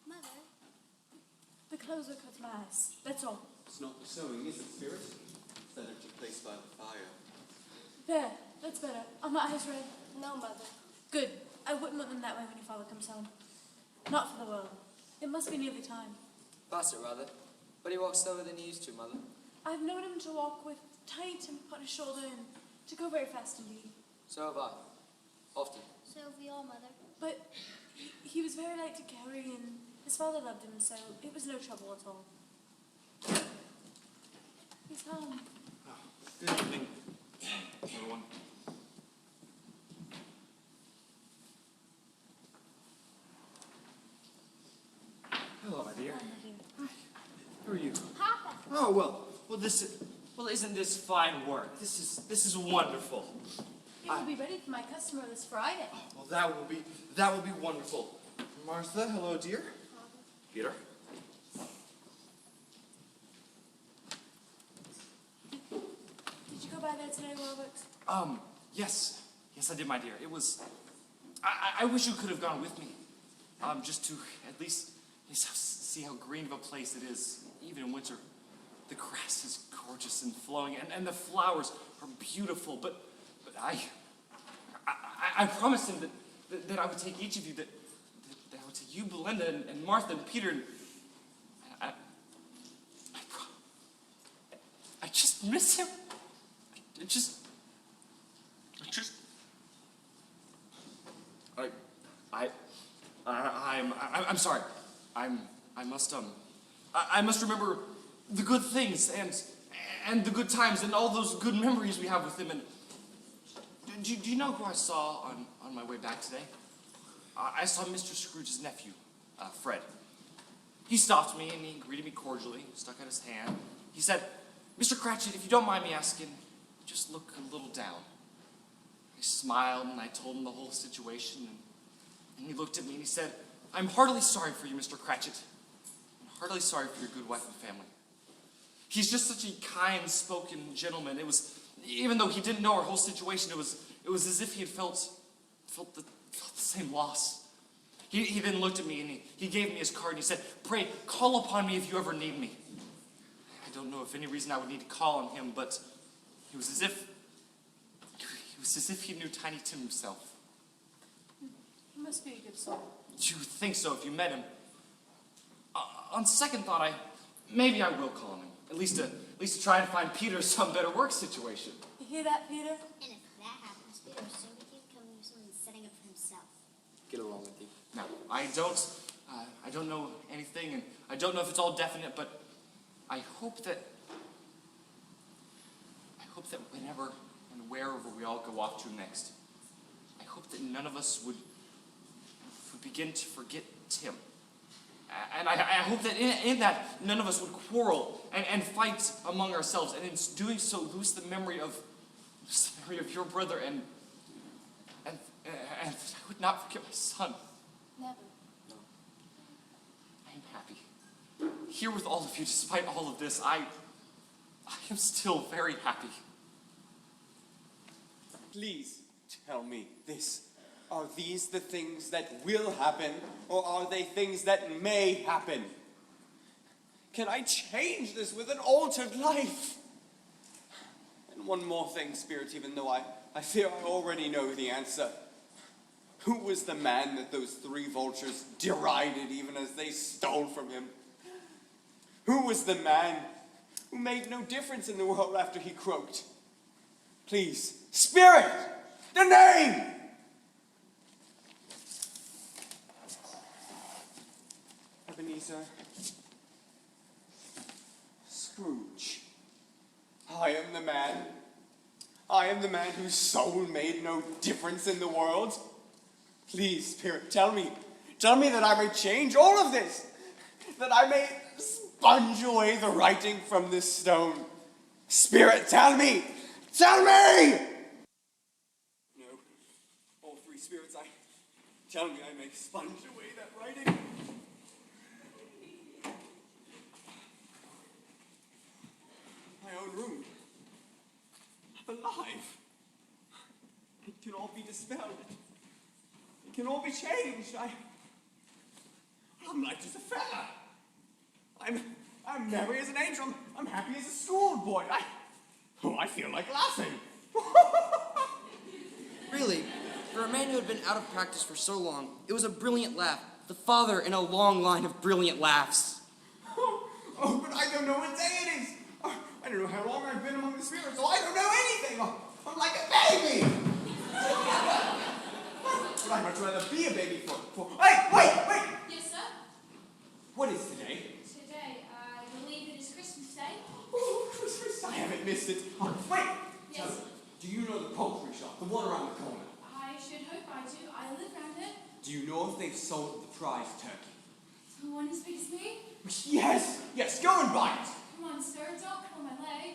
Speaker 10: Mother?
Speaker 15: The clothes are cut to my eyes. That's all.
Speaker 4: It's not the sewing, is it, Spirit? That it took place by the fire.
Speaker 15: There. That's better. Are my eyes red?
Speaker 17: No, Mother.
Speaker 15: Good. I wouldn't want them that way when your father comes home. Not for the world. It must be nearly time.
Speaker 12: That's it, rather. But he walks slower than he used to, Mother.
Speaker 15: I've known him to walk with tight and put his shoulder in. To go very fast indeed.
Speaker 12: So have I. Often.
Speaker 10: So have we all, Mother.
Speaker 15: But he was very light to carry, and his father loved him, so it was no trouble at all. He's home.
Speaker 7: Good evening, everyone. Hello, my dear. Who are you?
Speaker 10: Papa.
Speaker 7: Oh well, isn't this fine work? This is wonderful.
Speaker 15: It will be ready for my customer this Friday.
Speaker 7: Well, that will be wonderful. Martha, hello, dear. Peter.
Speaker 15: Did you go by there today, Robert?
Speaker 7: Yes, I did, my dear. It was. I wish you could have gone with me. Just to at least see how green of a place it is, even in winter. The grass is gorgeous and flowing, and the flowers are beautiful. But I promised him that I would take each of you, that I would take you, Belinda, and Martha, and Peter, and I just miss him. I'm sorry. I must remember the good things and the good times and all those good memories we have with him. And do you know who I saw on my way back today? I saw Mr. Scrooge's nephew, Fred. He stopped me and he greeted me cordially, stuck out his hand. He said, "Mr. Cratchit, if you don't mind me asking, you just look a little down." I smiled and I told him the whole situation, and he looked at me and he said, "I'm heartily sorry for you, Mr. Cratchit. I'm heartily sorry for your good wife and family." He's just such a kind-spoken gentleman. It was, even though he didn't know our whole situation, it was as if he had felt the same loss. He then looked at me and he gave me his card and he said, "Pray, call upon me if you ever need me." I don't know if any reason I would need to call on him, but it was as if he knew Tiny Tim himself.
Speaker 15: He must be a good soul.
Speaker 7: You would think so if you met him. On second thought, maybe I will call on him. At least to try and find Peter some better work situation.
Speaker 15: You hear that, Peter?
Speaker 18: And if that happens, Peter will soon become someone setting up for himself.
Speaker 12: Get along with you.
Speaker 7: Now, I don't know anything, and I don't know if it's all definite, but I hope that whenever and wherever we all go off to next, I hope that none of us would begin to forget Tim. And I hope that in that, none of us would quarrel and fight among ourselves, and in doing so, lose the memory of your brother, and I would not forget my son.
Speaker 13: Never.
Speaker 7: I am happy. Here with all of you, despite all of this, I am still very happy.
Speaker 4: Please tell me this. Are these the things that will happen, or are they things that may happen? Can I change this with an altered life? And one more thing, Spirit, even though I fear I already know the answer. Who was the man that those 3 vultures derided even as they stole from him? Who was the man who made no difference in the world after he croaked? Please, Spirit, the name! Ebenezer Scrooge. I am the man. I am the man whose soul made no difference in the world. Please, Spirit, tell me that I may change all of this, that I may sponge away the writing from this stone. Spirit, tell me! No, all 3 spirits, tell me I may sponge away that writing. My own room. I'm alive. It can all be dispelled. It can all be changed. I'm light as a feather. I'm merry as an angel. I'm happy as a schoolboy. I feel like laughing.
Speaker 2: Really, for a man who had been out of practice for so long, it was a brilliant laugh. The father in a long line of brilliant laughs.
Speaker 4: Oh, but I don't know what day it is. I don't know how long I've been among the spirits, so I don't know anything. I'm like a baby. But I'd much rather be a baby for... Hey, wait!
Speaker 10: Yes, sir?
Speaker 4: What is today?
Speaker 10: Today, I believe it is Christmas Day.
Speaker 4: Oh, Christmas. I haven't missed it. Wait!
Speaker 10: Yes.
Speaker 4: Do you know the poultry shop, the one around the corner?
Speaker 10: I should hope I do. I live around it.
Speaker 4: Do you know if they've sold the prize turkey?
Speaker 10: The one as big as me?
Speaker 4: Yes, go and buy it.
Speaker 10: Come on, sir. Don't pull my leg.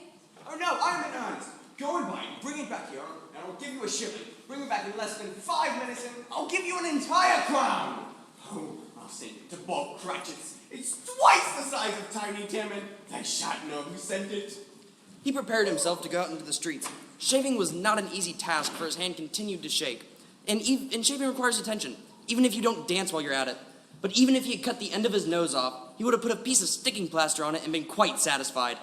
Speaker 4: Oh no, I'm in earnest. Go and buy it, bring it back here, and I'll give you a shilling. Bring it back in less than 5 minutes, and I'll give you an entire crown. Oh, I'll send it to Bob Cratchit's. It's twice the size of Tiny Tim, and they shan't know who sent it.
Speaker 2: He prepared himself to go out into the streets. Shaving was not an easy task, for his hand continued to shake. And shaving requires attention, even if you don't dance while you're at it. But even if he had cut the end of his nose off, he would have put a piece of sticking plaster on it and been quite satisfied.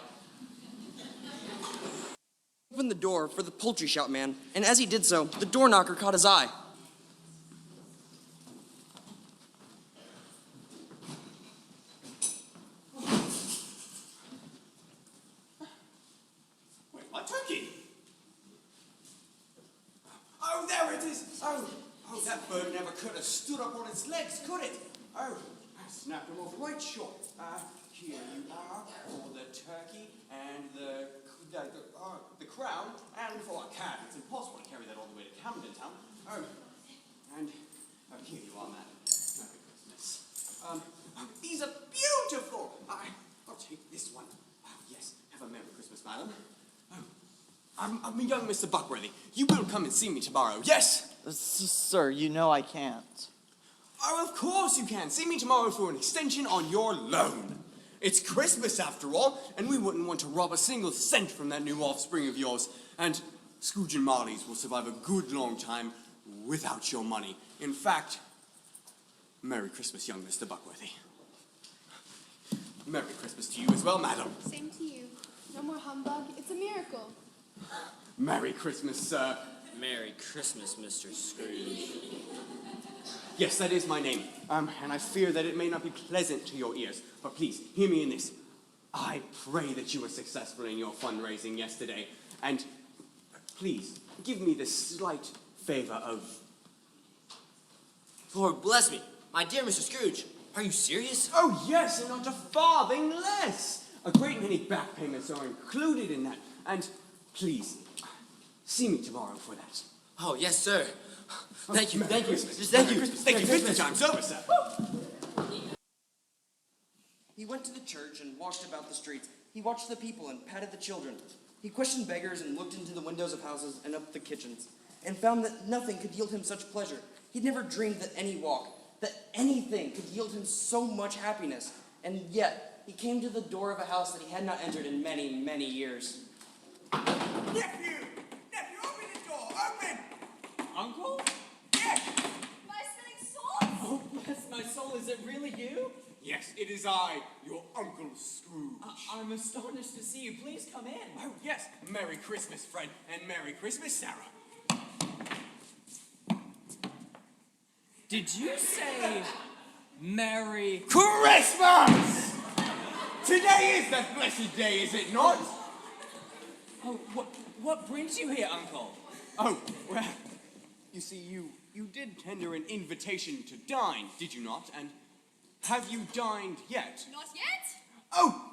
Speaker 2: He opened the door for the poultry shop man, and as he did so, the door knocker caught his eye.
Speaker 4: Where's my turkey? Oh, there it is. Oh, that bird never could have stood up on its legs, could it? Oh, I snapped him off right short. Here you are for the turkey and the crown, and for a cat. It's impossible to carry that all the way to Camden Town. Oh, and here you are, young Mr. Buckworthy, you will come and see me tomorrow, yes?
Speaker 9: Sir, you know I can't.
Speaker 4: Oh, of course you can. See me tomorrow for an extension on your loan. It's Christmas after all, and we wouldn't want to rob a single cent from that new offspring of yours. And Scrooge and Marley's will survive a good long time without your money. In fact, Merry Christmas, young Mr. Buckworthy. Merry Christmas to you as well, madam.
Speaker 17: Same to you. No more humbug. It's a miracle.
Speaker 4: Merry Christmas, sir.
Speaker 14: Merry Christmas, Mr. Scrooge.
Speaker 4: Yes, that is my name. And I fear that it may not be pleasant to your ears, but please, hear me in this. I pray that you were successful in your fundraising yesterday, and please, give me the slight favor of...
Speaker 14: Lord bless me. My dear Mr. Scrooge, are you serious?
Speaker 4: Oh, yes, and not a farthing less. A great many back payments are included in that, and please, see me tomorrow for that.
Speaker 14: Oh, yes, sir. Thank you, thank you.
Speaker 4: Thank you. Thank you. 50 times over, sir.
Speaker 2: He went to the church and walked about the streets. He watched the people and patted the children. He questioned beggars and looked into the windows of houses and up the kitchens, and found that nothing could yield him such pleasure. He'd never dreamed that any walk, that anything could yield him so much happiness. And yet, he came to the door of a house that he had not entered in many, many years.
Speaker 4: Nephew! Nephew, open the door! Open!
Speaker 8: Uncle?
Speaker 4: Yes!
Speaker 6: My spinning soul!
Speaker 8: Oh, bless my soul, is it really you?
Speaker 4: Yes, it is I, your Uncle Scrooge.
Speaker 8: I'm astonished to see you. Please come in.
Speaker 4: Oh, yes. Merry Christmas, Fred, and Merry Christmas, Sarah.
Speaker 8: Did you say Merry
Speaker 4: Christmas! Today is that blessed day, is it not?
Speaker 8: Oh, what brings you here, Uncle?
Speaker 4: Oh, well, you see, you did tender an invitation to dine, did you not? And have you dined yet?
Speaker 6: Not yet?
Speaker 4: Oh,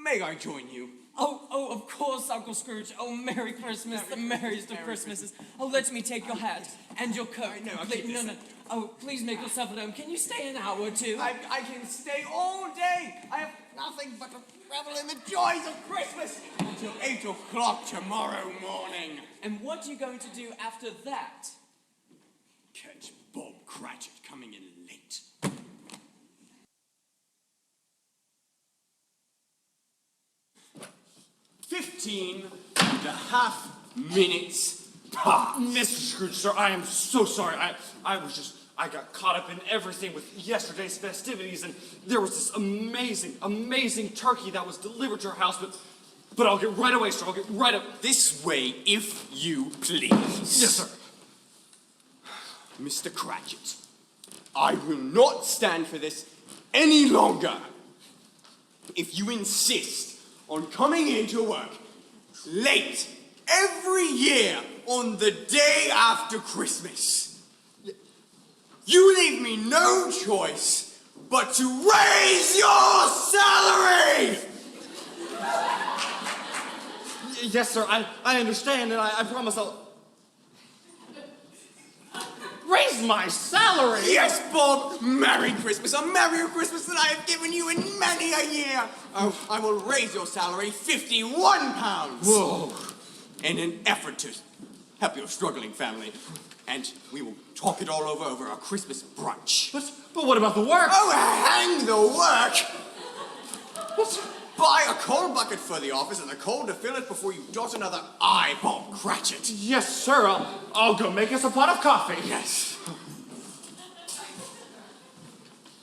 Speaker 4: may I join you?
Speaker 8: Oh, of course, Uncle Scrooge. Oh, Merry Christmas, the merriest of Christmases. Oh, let me take your hat and your coat.
Speaker 4: No,
Speaker 8: No. Oh, please make yourself at home. Can you stay an hour or two?
Speaker 4: I can stay all day. I have nothing but to revel in the joys of Christmas until 8 o'clock tomorrow morning.
Speaker 8: And what are you going to do after that?
Speaker 4: Catch Bob Cratchit coming in late. "15 and a half minutes past."
Speaker 11: Mr. Scrooge, sir, I am so sorry. I got caught up in everything with yesterday's festivities, and there was this amazing turkey that was delivered to our house, but I'll get right away, sir. I'll get right up.
Speaker 4: This way, if you please.
Speaker 11: Yes, sir.
Speaker 4: Mr. Cratchit, I will not stand for this any longer. If you insist on coming into work late every year on the day after Christmas, you leave me no choice but to raise your salary!
Speaker 11: Yes, sir, I understand, and I promise I'll raise my salary!
Speaker 4: Yes, Bob, Merry Christmas, a merrier Christmas than I have given you in many a year. Oh, I will raise your salary £51.
Speaker 11: Whoa.
Speaker 4: In an effort to help your struggling family. And we will talk it all over a Christmas brunch.
Speaker 11: But what about the work?
Speaker 4: Oh, hang the work! Buy a coal bucket for the office and the coal to fill it before you dot another I, Bob Cratchit.
Speaker 11: Yes, sir, I'll go make us a pot of coffee.
Speaker 4: Yes.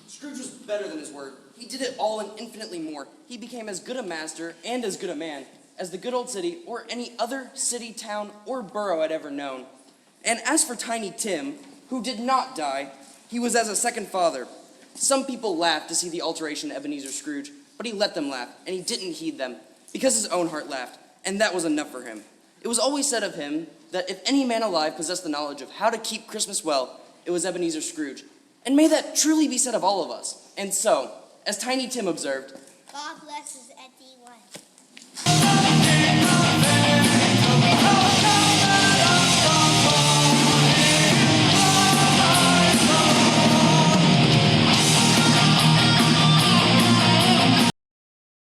Speaker 2: Scrooge was better than his word. He did it all and infinitely more. He became as good a master and as good a man as the good old city or any other city, town, or borough had ever known. And as for Tiny Tim, who did not die, he was as a second father. Some people laughed to see the alteration in Ebenezer Scrooge, but he let them laugh, and he didn't heed them, because his own heart laughed, and that was enough for him. It was always said of him that if any man alive possessed the knowledge of how to keep Christmas well, it was Ebenezer Scrooge. And may that truly be said of all of us. And so, as Tiny Tim observed,
Speaker 18: God blesses